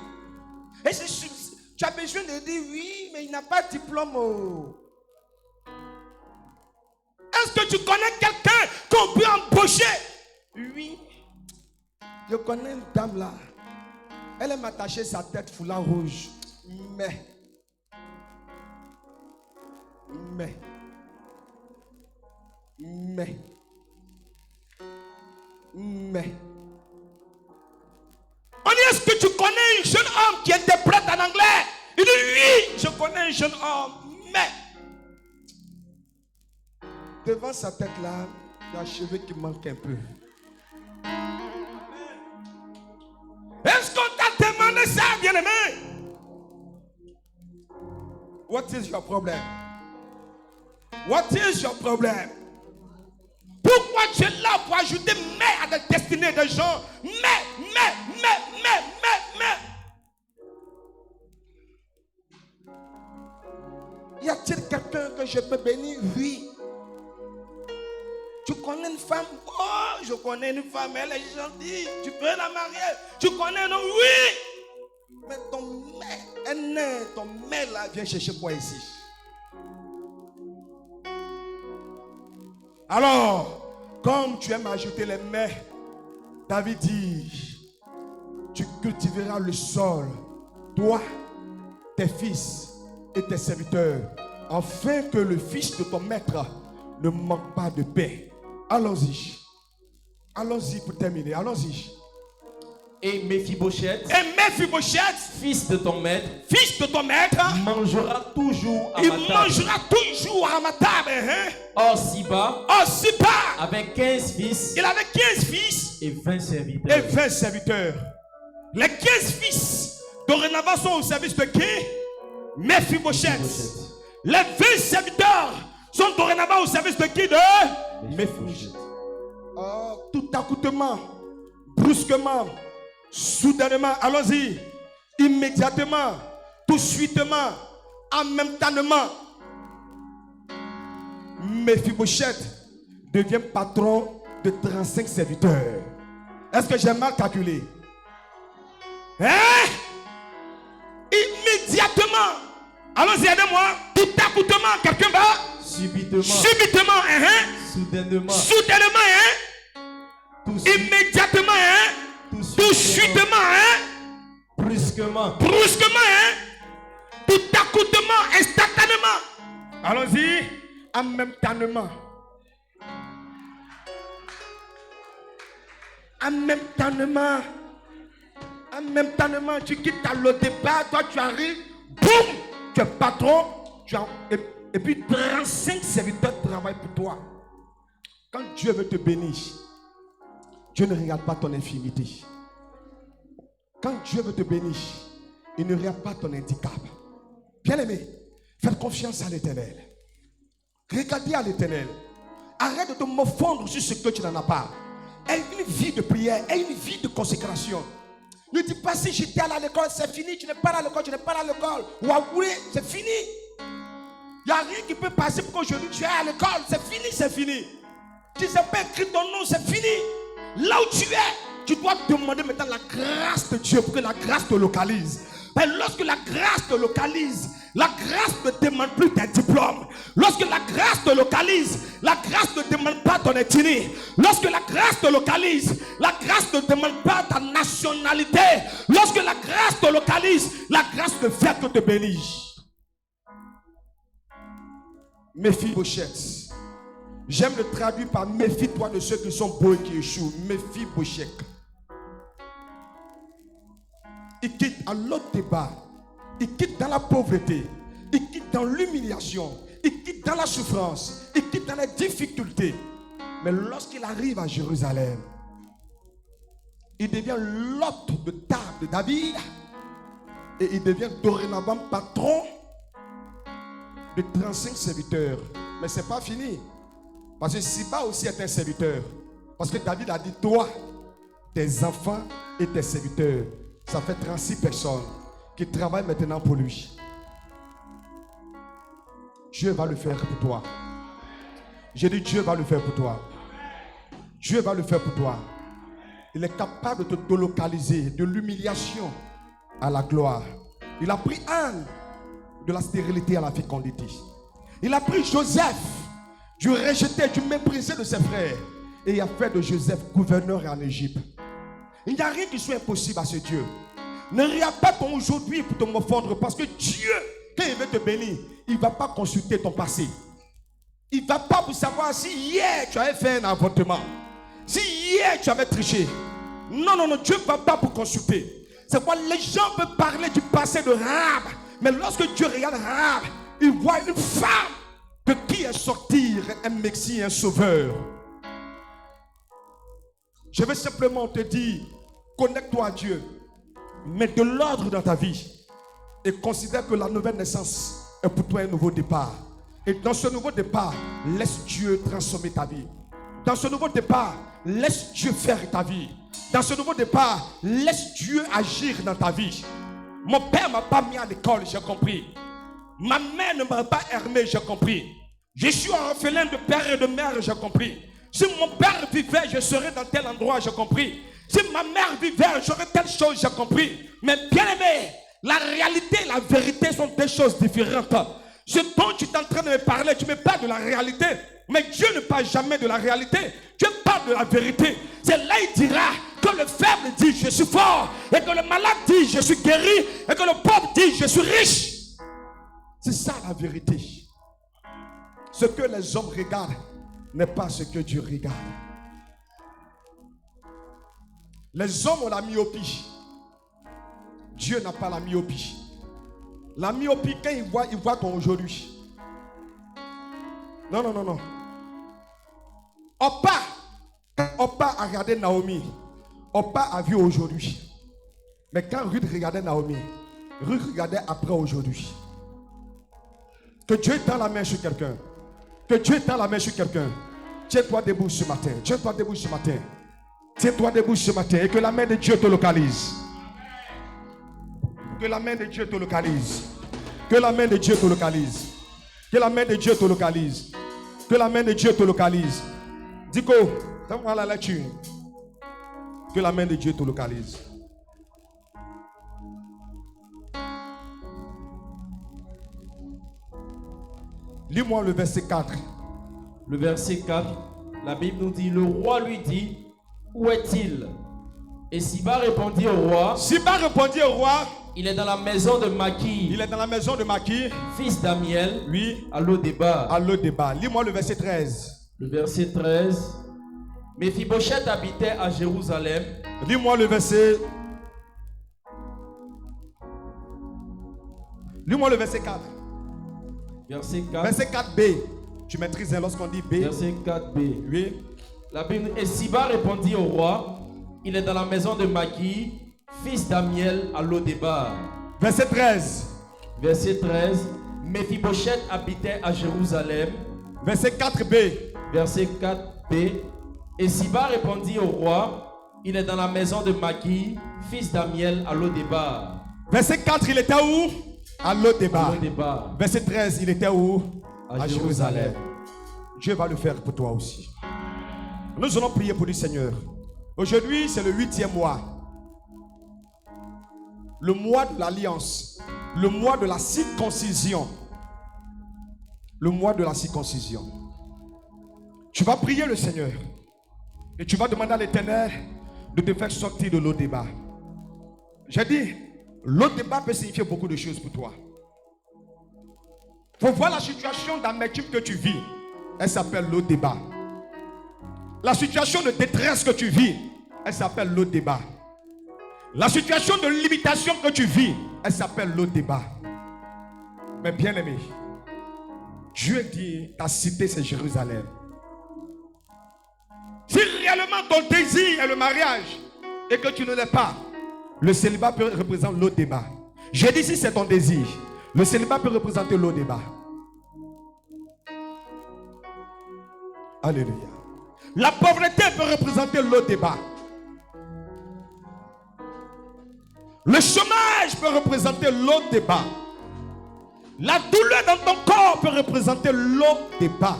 S2: Et tu as besoin de dire oui, mais il n'a pas de diplôme. Est-ce que tu connais quelqu'un qu'on peut embaucher? Oui. Je connais une dame là. Elle aime attacher sa tête foulard rouge. Mais. On dit, est-ce que tu connais un jeune homme qui interprète en anglais? Il dit oui, je connais un jeune homme. Mais. Devant sa tête là, il y a un cheveu qui manque un peu. Est-ce qu'on t'a demandé ça, bien-aimé? What is your problem? What is your problem? Pourquoi tu es là pour ajouter mais à la destinée des gens? Mais. Y a-t-il quelqu'un que je peux bénir? Oui. Tu connais une femme? Oh, je connais une femme, elle est gentille. Tu peux la marier? Tu connais un homme? Oui. Mais ton mère là vient chercher quoi ici? Alors, comme tu aimes ajouter les mets, David dit, tu cultiveras le sol, toi, tes fils et tes serviteurs, afin que le fils de ton maître ne manque pas de paix. Allons-y. Allons-y pour terminer. Allons-y.
S3: Et Mephibosheth,
S2: fils de ton maître,
S3: mangera toujours à
S2: ma table.
S3: Or Siba, avec 15 fils,
S2: il avait 15 fils
S3: et 20 serviteurs.
S2: Les 15 fils dorénavant sont au service de qui? Mephibosheth. Les 20 serviteurs sont dorénavant au service de qui? De
S3: Mephibosheth.
S2: Tout accoutrement, brusquement, soudainement, allons-y, immédiatement, tout suitement, en même temps, Mephibosheth devient patron de 35 serviteurs. Est-ce que j'ai mal calculé? Hein? Immédiatement. Allons-y, aidez-moi. Tout accoutrement, quelqu'un va?
S3: Subitement.
S2: Soudainement, immédiatement, tout suitement,
S3: Brusquement.
S1: Brusquement, hein? Tout accoutement, instantanément. Allons-y. En même temps. En même temps, tu quittes le départ, toi tu arrives, boum, tu es patron, et puis 35 serviteurs travaillent pour toi. Quand Dieu veut te bénir, Dieu ne regarde pas ton infirmité. Quand Dieu veut te bénir, il ne regarde pas ton handicap. Bien-aimé, faites confiance à l'Éternel. Regardez à l'Éternel. Arrête de te morfondre sur ce que tu n'en as pas. Aie une vie de prière, aie une vie de consécration. Ne dis pas si j'étais à l'école, c'est fini, tu n'es pas à l'école, Ouah, c'est fini. Il n'y a rien qui peut passer pour qu'aujourd'hui tu es à l'école, c'est fini. Tu ne sais pas écrire ton nom, c'est fini. Là où tu es, tu dois demander maintenant la grâce de Dieu pour que la grâce te localise. Mais lorsque la grâce te localise, la grâce ne demande plus tes diplômes. Lorsque la grâce te localise, la grâce ne demande pas ton ethnie. Lorsque la grâce te localise, la grâce ne demande pas ta nationalité. Lorsque la grâce te localise, la grâce ne fait que te bénir. Méphi-Bochette. J'aime le traduire par méfie-toi de ceux qui sont beaux et qui échouent. Méphi-Bochette. Il quitte à l'autre débat. Il quitte dans la pauvreté. Il quitte dans l'humiliation. Il quitte dans la souffrance. Il quitte dans les difficultés. Mais lorsqu'il arrive à Jérusalem, il devient l'hôte de table de David. Et il devient dorénavant patron de 35 serviteurs. Mais ce n'est pas fini. Parce que Siba aussi est un serviteur. Parce que David a dit, toi, tes enfants et tes serviteurs. Ça fait 36 personnes qui travaillent maintenant pour lui. Dieu va le faire pour toi. J'ai dit Dieu va le faire pour toi. Dieu va le faire pour toi. Il est capable de te délocaliser de l'humiliation à la gloire. Il a pris Anne de la stérilité à la fécondité. Il a pris Joseph du rejeté, du méprisé de ses frères. Et il a fait de Joseph gouverneur en Égypte. Il n'y a rien qui soit impossible à ce Dieu. Ne regarde pas ton aujourd'hui pour te morfondre. Parce que Dieu, quand il veut te bénir, il ne va pas consulter ton passé. Il ne va pas pour savoir si hier tu avais fait un avortement. Si hier tu avais triché. Non, Dieu ne va pas pour consulter. C'est quoi? Les gens peuvent parler du passé de Rahab. Mais lorsque Dieu regarde Rahab, il voit une femme de qui est sortir un Messie, un sauveur. Je veux simplement te dire, connecte-toi à Dieu, mets de l'ordre dans ta vie et considère que la nouvelle naissance est pour toi un nouveau départ. Et dans ce nouveau départ, laisse Dieu transformer ta vie. Dans ce nouveau départ, laisse Dieu faire ta vie. Dans ce nouveau départ, laisse Dieu agir dans ta vie. Mon père ne m'a pas mis à l'école, j'ai compris. Ma mère ne m'a pas aimé, j'ai compris. Je suis orphelin de père et de mère, j'ai compris. Si mon père vivait, je serais dans tel endroit, j'ai compris. Si ma mère vivait, j'aurais telle chose, j'ai compris. Mais bien aimé, la réalité et la vérité sont deux choses différentes. Ce dont tu es en train de me parler, tu me parles de la réalité. Mais Dieu ne parle jamais de la réalité. Dieu parle de la vérité. C'est là il dira que le faible dit je suis fort. Et que le malade dit je suis guéri. Et que le pauvre dit je suis riche. C'est ça la vérité. Ce que les hommes regardent n'est pas ce que Dieu regarde. Les hommes ont la myopie. Dieu n'a pas la myopie. La myopie, quand il voit ton aujourd'hui. Non. Opa a regardé Naomi. Opa a vu aujourd'hui. Mais quand Ruth regardait Naomi, Ruth regardait après aujourd'hui. Que Dieu tend la main sur quelqu'un. Que Dieu tend la main sur quelqu'un. Tiens-toi debout ce matin. Tiens-toi debout ce matin. Tiens-toi debout ce matin. Et que la main de Dieu te localise. Que la main de Dieu te localise. Que la main de Dieu te localise. Que la main de Dieu te localise. Que la main de Dieu te localise. Dico, donne-moi la lecture. Que la main de Dieu te localise. Lis-moi le verset 4.
S3: Le verset 4, la Bible nous dit, le roi lui dit, où est-il? Et Siba répondit au roi.
S2: Siba répondit au roi.
S3: Il est dans la maison de Maki.
S2: Il est dans la maison de Maki.
S3: Fils d'Amiel.
S2: Oui.
S3: À Lo-Débar.
S2: À Lo-Débar. Lis-moi le verset 13.
S3: Le verset 13. Mephibosheth habitait à Jérusalem.
S2: Lis-moi le verset. Lis-moi le verset 4.
S3: Verset 4.
S2: Verset 4b. Tu maîtrises lorsqu'on dit B.
S3: Verset 4b.
S2: Oui.
S3: La Bible. Et Siba répondit au roi. Il est dans la maison de Maki, fils d'Amiel à Lo-Débar.
S2: Verset 13.
S3: Verset 13. Mephibosheth habitait à Jérusalem.
S2: Verset 4b.
S3: Verset 4b. Et Siba répondit au roi. Il est dans la maison de Maki, fils d'Amiel à Lo-Débar.
S2: Verset 4, il était où? À Lo-Débar. Verset 13, il était où?
S3: À Jérusalem.
S2: Dieu va le faire pour toi aussi. Nous allons prier pour le Seigneur. Aujourd'hui, c'est le 8e mois. Le mois de l'alliance. Le mois de la circoncision. Le mois de la circoncision. Tu vas prier le Seigneur. Et tu vas demander à l'Éternel de te faire sortir de Lo-Débar. J'ai dit, Lo-Débar peut signifier beaucoup de choses pour toi. Il faut voir la situation d'amertume que tu vis. Elle s'appelle Lo-Débar. La situation de détresse que tu vis, elle s'appelle Lo-Débar. La situation de limitation que tu vis, elle s'appelle Lo-Débar. Mais bien aimé, Dieu dit, ta cité c'est Jérusalem. Si réellement ton désir est le mariage et que tu ne l'es pas, le célibat peut représenter Lo-Débar. Je dis si c'est ton désir, le célibat peut représenter Lo-Débar. Alléluia. La pauvreté peut représenter Lo-Débar. Le chômage peut représenter Lo-Débar. La douleur dans ton corps peut représenter Lo-Débar.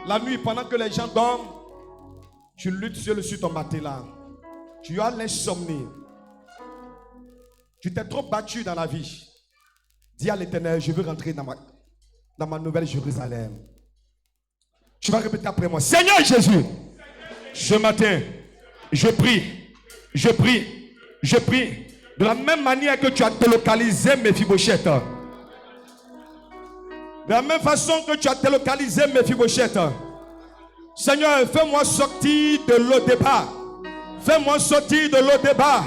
S2: La nuit, pendant que les gens dorment, tu luttes sur ton matelas. Tu as l'insomnie. Tu t'es trop battu dans la vie. Dis à l'Éternel, je veux rentrer dans ma nouvelle Jérusalem. Tu vas répéter après moi. Seigneur Jésus, ce matin, je prie. De la même manière que tu as délocalisé Mephibosheth. De la même façon que tu as délocalisé Mephibosheth. Seigneur, fais-moi sortir de Lo-Débar. Fais-moi sortir de Lo-Débar.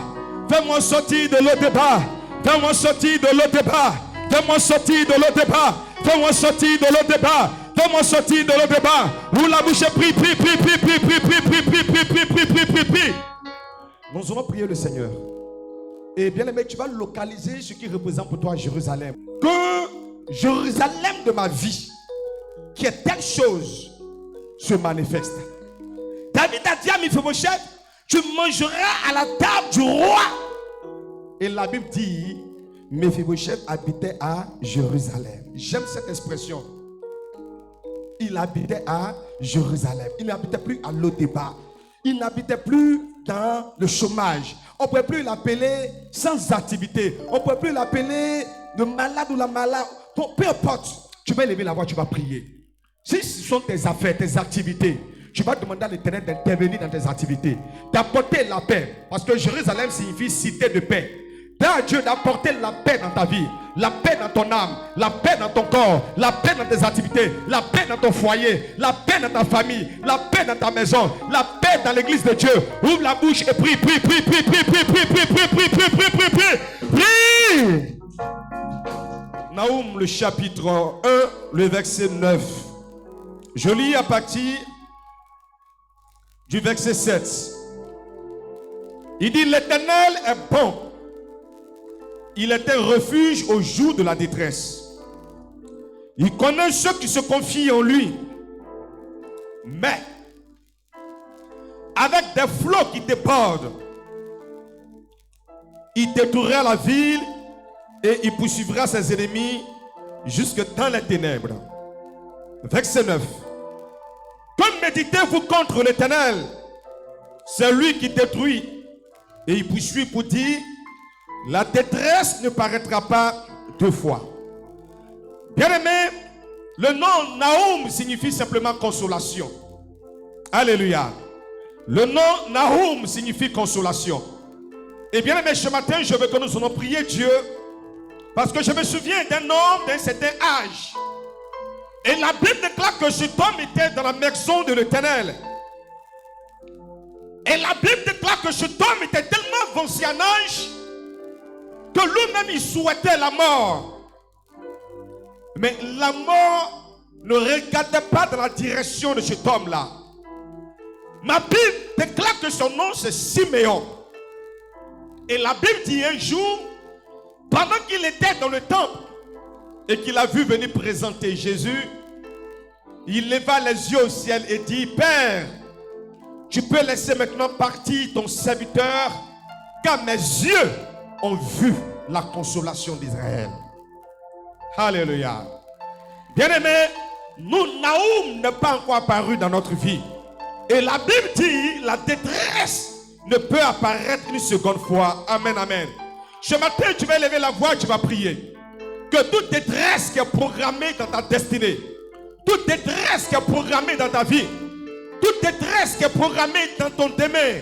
S2: Fais-moi sortir de Lo-Débar. Fais-moi sortir de Lo-Débar. Fais-moi sortir de Lo-Débar. Fais-moi sortir de Lo-Débar. Fais-moi sortir de Lo-Débar. Ouvre la bouche et prie. Nous allons prier le Seigneur. Et bien aimé, tu vas localiser ce qui représente pour toi Jérusalem. Que Jérusalem de ma vie, qui est telle chose, se manifeste. David a dit à Mephibosheth, tu mangeras à la table du roi. Et la Bible dit, Mephibosheth habitait à Jérusalem. J'aime cette expression. Il habitait à Jérusalem. Il n'habitait plus à Lo-Débar. Il n'habitait plus dans le chômage. On ne pouvait plus l'appeler sans activité. On ne pouvait plus l'appeler le malade ou la malade. Peu importe. Tu vas élever la voix, tu vas prier. Si ce sont tes affaires, tes activités, tu vas demander à l'Éternel d'intervenir dans tes activités. D'apporter la paix. Parce que Jérusalem signifie cité de paix. D'un Dieu d'apporter la paix dans ta vie, la paix dans ton âme, la paix dans ton corps, la paix dans tes activités, la paix dans ton foyer, la paix dans ta famille, la paix dans ta maison, la paix dans l'église de Dieu. Ouvre la bouche et prie. Naoum, le chapitre 1, le verset 9. Je lis à partir du verset 7. Il dit, l'Éternel est bon. Il était refuge au jour de la détresse. Il connaît ceux qui se confient en lui. Mais, avec des flots qui débordent, il détruira la ville et il poursuivra ses ennemis jusque dans les ténèbres. Verset 9. Que méditez-vous contre l'Éternel? C'est lui qui détruit. Et il poursuit pour dire, la détresse ne paraîtra pas deux fois. Bien-aimé, le nom Naoum signifie simplement consolation. Alléluia. Le nom Nahum signifie consolation. Et bien aimé, ce matin, je veux que nous allons prier Dieu. Parce que je me souviens d'un homme d'un certain âge. Et la Bible déclare que cet homme était dans la maison de l'Éternel. Et la Bible déclare que cet homme était tellement avancé en âge que lui-même il souhaitait la mort. Mais la mort ne regardait pas dans la direction de cet homme-là. Ma Bible déclare que son nom c'est Siméon. Et la Bible dit un jour, pendant qu'il était dans le temple et qu'il a vu venir présenter Jésus, il leva les yeux au ciel et dit, Père, tu peux laisser maintenant partir ton serviteur, car mes yeux ont vu la consolation d'Israël. Alléluia. Bien-aimés, nous, Nahum n'est pas encore apparu dans notre vie. Et la Bible dit, la détresse ne peut apparaître une seconde fois. Amen, amen. Ce matin, tu vas lever la voix, tu vas prier. Que toute détresse qui est programmée dans ta destinée, toute détresse qui est programmée dans ta vie, toute détresse qui est programmée dans ton demain,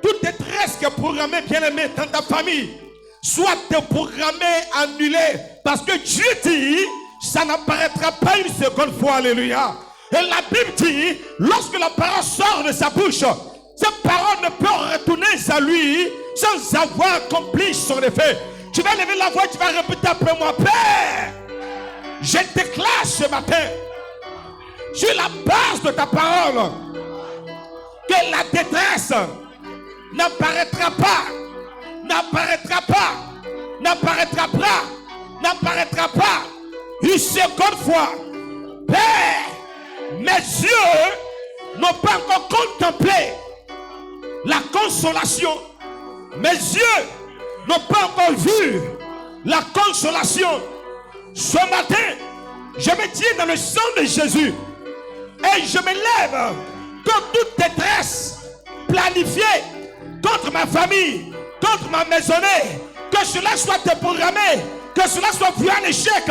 S2: toute détresse qui est programmée, bien-aimé, dans ta famille, soit déprogrammée, annulée, parce que Dieu dit, ça n'apparaîtra pas une seconde fois. Alléluia. Et la Bible dit, lorsque la parole sort de sa bouche, cette parole ne peut retourner à lui sans avoir accompli son effet. Tu vas lever la voix, tu vas répéter après moi, Père, je déclare ce matin, sur la base de ta parole, que la détresse n'apparaîtra pas, n'apparaîtra pas, n'apparaîtra pas, n'apparaîtra pas une seconde fois. Père, mes yeux n'ont pas encore contemplé la consolation. Mes yeux n'ont pas encore vu la consolation. Ce matin, je me tiens dans le sang de Jésus et je me lève contre toute détresse planifiée contre ma famille, contre ma maisonnée, que cela soit déprogrammé, que cela soit vu en échec.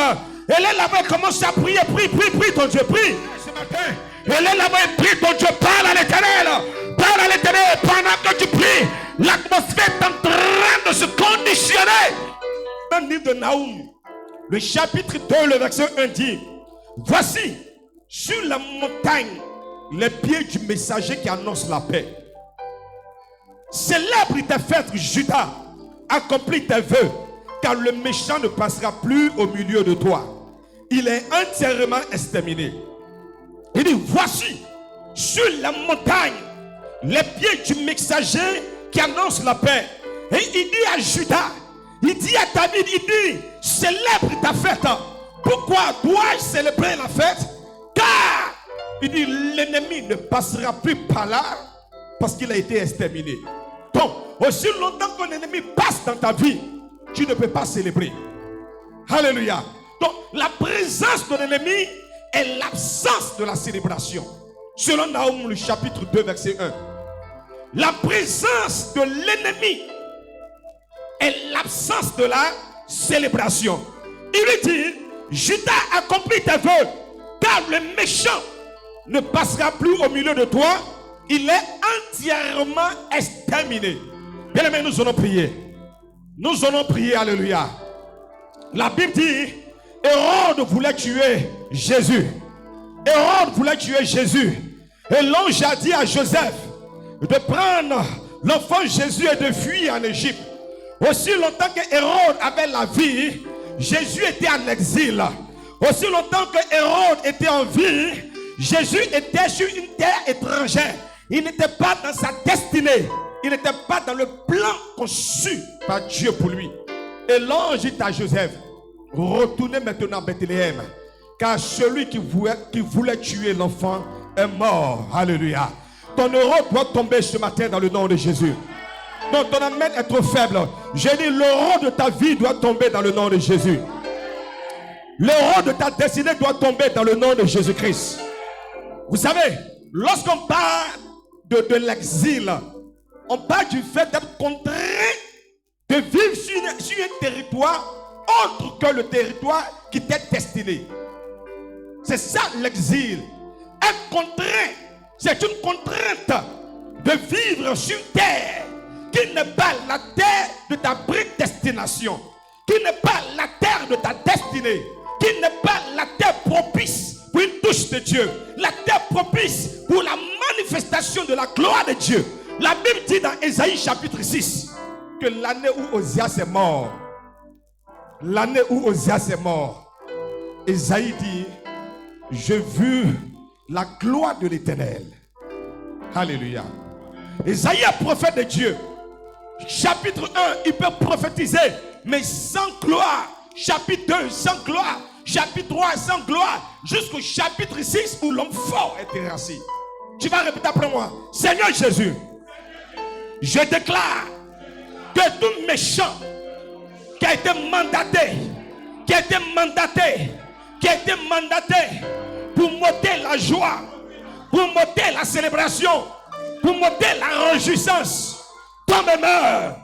S2: Elle est là-bas et commence à prier, prie ton Dieu, prie. Ce matin, elle est là-bas et prie ton Dieu, parle à l'Éternel, parle à l'Éternel. Pendant que tu pries, l'atmosphère est en train de se conditionner. Dans le livre de Nahum, le chapitre 2, le verset 1 dit, voici, sur la montagne, les pieds du messager qui annonce la paix. Célèbre tes fêtes, Judas, accomplis tes vœux, car le méchant ne passera plus au milieu de toi. Il est entièrement exterminé. Il dit, voici, sur la montagne, les pieds du messager qui annonce la paix. Et il dit à Judas, il dit à David, il dit, célèbre ta fête. Pourquoi dois-je célébrer la fête? Car, il dit, l'ennemi ne passera plus par là parce qu'il a été exterminé. Donc, aussi longtemps qu'un ennemi passe dans ta vie, tu ne peux pas célébrer. Alléluia. Donc, la présence de l'ennemi est l'absence de la célébration. Selon Nahum, le chapitre 2, verset 1. La présence de l'ennemi est l'absence de la célébration. Il lui dit, Judas accomplit tes vœux, car le méchant ne passera plus au milieu de toi. Il est entièrement exterminé. Bien aimé, nous allons prier. Nous allons prier, alléluia. La Bible dit, Hérode voulait tuer Jésus. Hérode voulait tuer Jésus. Et l'ange a dit à Joseph de prendre l'enfant Jésus et de fuir en Égypte. Aussi longtemps que Hérode avait la vie, Jésus était en exil. Aussi longtemps que Hérode était en vie, Jésus était sur une terre étrangère. Il n'était pas dans sa destinée. Il n'était pas dans le plan conçu par Dieu pour lui. Et l'ange dit à Joseph, retournez maintenant à Bethléem, car celui qui voulait tuer l'enfant est mort. Alléluia. Ton euro doit tomber ce matin dans le nom de Jésus. Donc ton amène est trop faible. J'ai dit, l'euro de ta vie doit tomber dans le nom de Jésus. L'euro de ta destinée doit tomber dans le nom de Jésus-Christ. Vous savez, lorsqu'on parle de l'exil, on parle du fait d'être contraint de vivre sur un territoire autre que le territoire qui t'est destiné. C'est ça l'exil. Être contraint, c'est une contrainte de vivre sur terre qui n'est pas la terre de ta prédestination, qui n'est pas la terre de ta destinée, qui n'est pas la terre propice pour une touche de Dieu, la terre propice pour la manifestation de la gloire de Dieu. La Bible dit dans Ésaïe chapitre 6 que l'année où Osias est mort, Ésaïe dit, j'ai vu la gloire de l'Éternel. Alléluia. Ésaïe est prophète de Dieu. Chapitre 1, il peut prophétiser, mais sans gloire. Chapitre 2, sans gloire. Chapitre 3, sans gloire. Jusqu'au chapitre 6 où l'homme fort est terrassé. Tu vas répéter après moi. Seigneur Jésus, je déclare que tout méchant qui a été mandaté pour m'ôter la joie, pour m'ôter la célébration, pour m'ôter la réjouissance, tombe et meurt,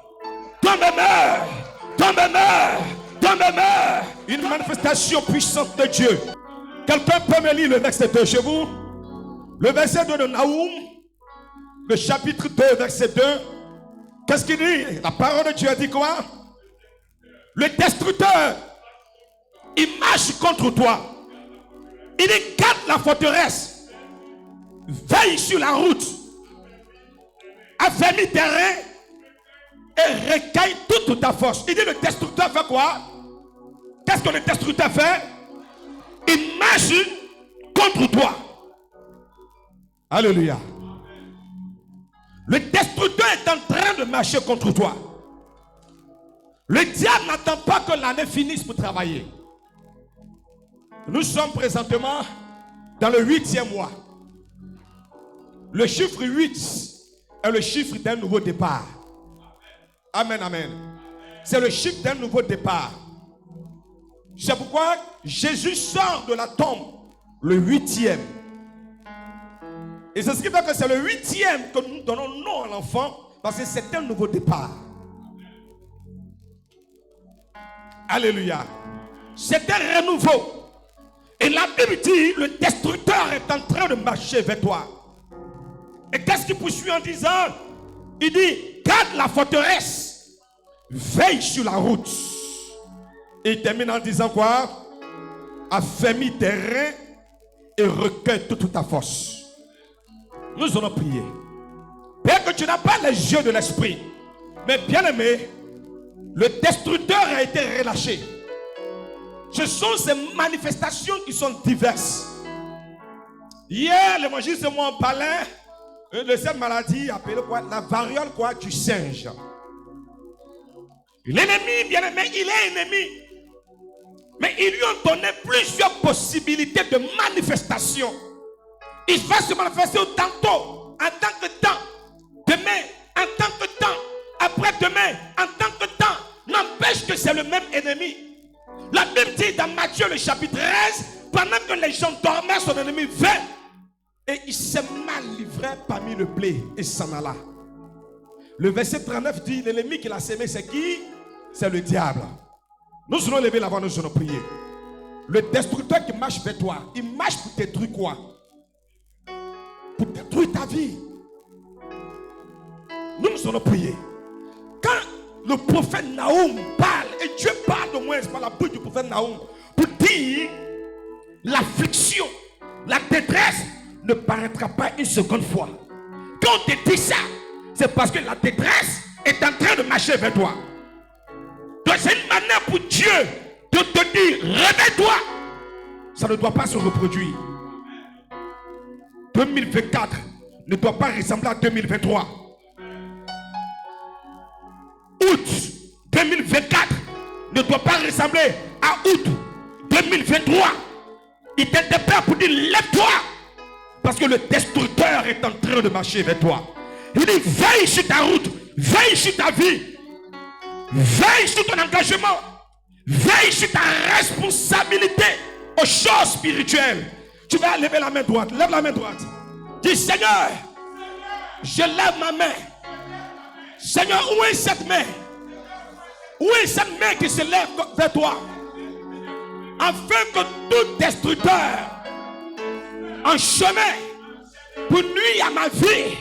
S2: une manifestation puissante de Dieu. Quelqu'un peut me lire le verset 2 chez vous? Le verset 2 de Naoum, le chapitre 2, verset 2. Qu'est-ce qu'il dit? La parole de Dieu a dit quoi? Le destructeur, il marche contre toi. Il garde la forteresse, veille sur la route, affermit tes reins et recueille toute ta force. Il dit le destructeur fait quoi? Qu'est-ce que le destructeur fait? Il marche contre toi. Alléluia. Le destructeur est en train de marcher contre toi. Le diable n'attend pas que l'année finisse pour travailler. Nous sommes présentement dans le 8e mois. Le chiffre 8 est le chiffre d'un nouveau départ. Amen, amen. C'est le chiffre d'un nouveau départ. C'est pourquoi Jésus sort de la tombe le 8e. Et c'est ce qui fait que c'est le 8e que nous donnons nom à l'enfant, parce que c'est un nouveau départ. Alléluia. C'est un renouveau. Et la Bible dit, le destructeur est en train de marcher vers toi. Et qu'est-ce qu'il poursuit en disant? Il dit, garde la forteresse, veille sur la route. Et il termine en disant quoi? Affermis tes reins et recueille toute ta force. Nous allons prier. Père, que tu n'as pas les yeux de l'esprit, mais bien aimé, le destructeur a été relâché. Ce sont ces manifestations qui sont diverses. Hier, l'évangile de moi en parlait de cette maladie appelée quoi? La variole quoi? Du singe. L'ennemi, bien aimé, il est ennemi. Mais ils lui ont donné plusieurs possibilités de manifestation. Il va se manifester tantôt, en tant que temps. Demain, en tant que temps. Après-demain, en tant que temps. N'empêche que c'est le même ennemi. La Bible dit dans Matthieu le chapitre 13, pendant que les gens dormaient, son ennemi vint. Et il s'est mal livré parmi le blé et s'en alla. Le verset 39 dit, l'ennemi qui l'a sémé, c'est qui? C'est le diable. Nous allons lever la voix, nous allons prier. Le destructeur qui marche vers toi, il marche pour détruire quoi? Pour détruire ta vie. Nous allons prier. Quand le prophète Naoum parle, et Dieu parle au moins par la bouche du prophète Naoum, pour dire l'affliction, la détresse ne paraîtra pas une seconde fois. Quand on te dit ça, c'est parce que la détresse est en train de marcher vers toi. Donc c'est une manière pour Dieu de te dire, réveille-toi. Ça ne doit pas se reproduire. 2024 ne doit pas ressembler à 2023. Août 2024 ne doit pas ressembler à août 2023. Il t'interpelle pour dire, lève-toi. Parce que le destructeur est en train de marcher vers toi. Il dit, veille sur ta route, veille sur ta vie, veille sur ton engagement, veille sur ta responsabilité aux choses spirituelles. Tu vas lever la main droite, lève la main droite. Dis, Seigneur, je lève ma main. Seigneur, où est cette main? Où est cette main qui se lève vers toi? Afin que tout destructeur en chemin pour nuire à ma vie,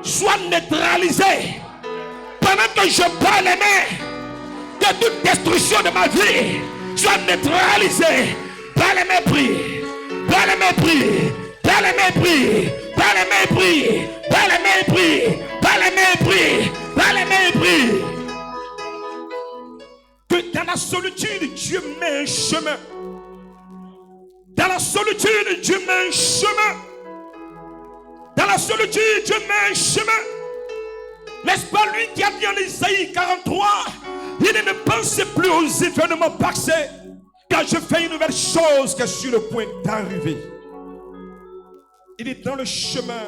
S1: soit neutralisé. Pendant que je bats les mains, que toute destruction de ma vie soit neutralisée par le mépris, par le mépris, par le mépris, par le mépris, par le mépris, par le mépris, par le mépris.
S2: Que dans la solitude, Dieu met un chemin. Dans la solitude, Dieu met un chemin. Dans la solitude, Dieu met un chemin. N'est-ce pas lui qui a dit en Isaïe 43, il ne pense plus aux événements passés, car je fais une nouvelle chose qui est sur le point d'arriver. Il est dans le chemin,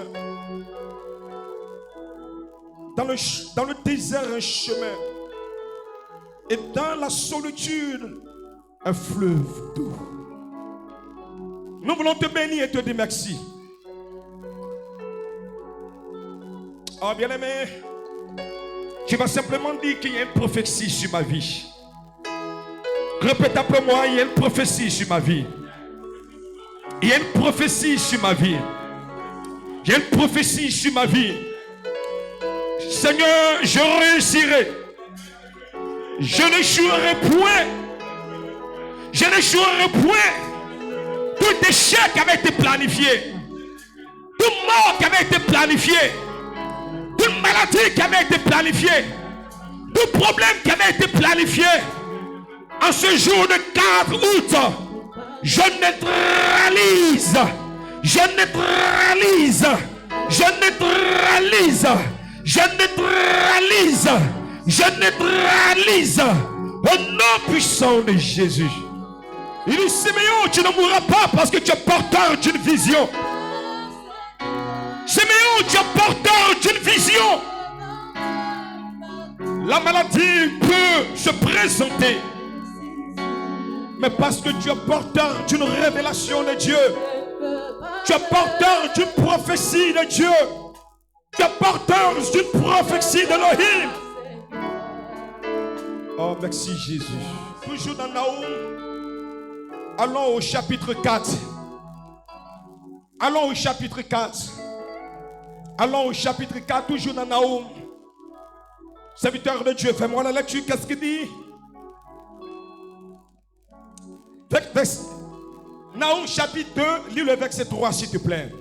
S2: dans le désert un chemin, et dans la solitude un fleuve d'eau. Nous voulons te bénir et te dire merci. Oh bien-aimé, tu vas simplement dire qu'il y a une prophétie sur ma vie. Répète après moi, il y a une prophétie sur ma vie. Il y a une prophétie sur ma vie. Il y a une prophétie sur ma vie. Seigneur, je réussirai. Je n'échouerai point. Je n'échouerai point. Tout échec avait été planifié. Toute mort qui avait été planifiée. Toute maladie qui avait été planifiée. Tout problème qui avait été planifié. En ce jour de 4 août, je neutralise. Je neutralise. Je neutralise. Je neutralise. Je neutralise. Au nom puissant de Jésus. Il dit, Siméon, tu ne mourras pas parce que tu es porteur d'une vision. Siméon, tu es porteur d'une vision. La maladie peut se présenter, mais parce que tu es porteur d'une révélation de Dieu, tu es porteur d'une prophétie de Dieu, tu es porteur d'une prophétie d'Elohim. Oh, merci Jésus. Toujours dans Naoum. Allons au chapitre 4. Allons au chapitre 4. Allons au chapitre 4, toujours dans Naoum. Serviteur de Dieu, fais-moi la lecture. Qu'est-ce qu'il dit? Naoum chapitre 2, lis le verset 3 s'il te plaît.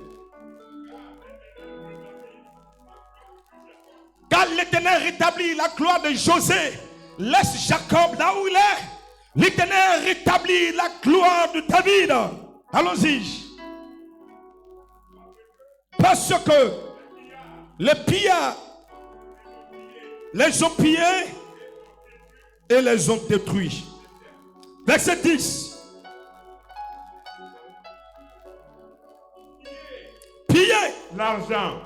S2: Car l'Éternel rétablit la gloire de José. Laisse Jacob là où il est. L'Éternel rétablit la gloire de David. Allons-y. Parce que les pillards les ont pillés et les ont détruits. Verset 10. Piller
S4: l'argent,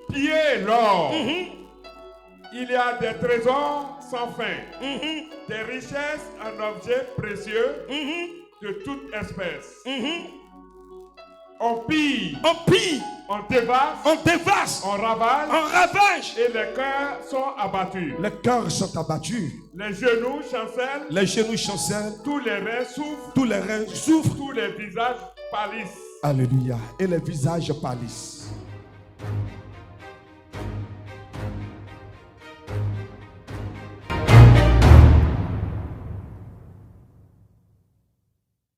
S4: piller l'or. Il y a des trésors sans fin, des richesses en objets précieux de toute espèce. On pille, on dévaste, on ravage, et les cœurs sont abattus.
S2: Les cœurs sont abattus.
S4: Les genoux chancellent, tous les reins souffrent,
S2: tous les
S4: tous les visages pâlissent.
S2: Alléluia. Et les visages pâlissent.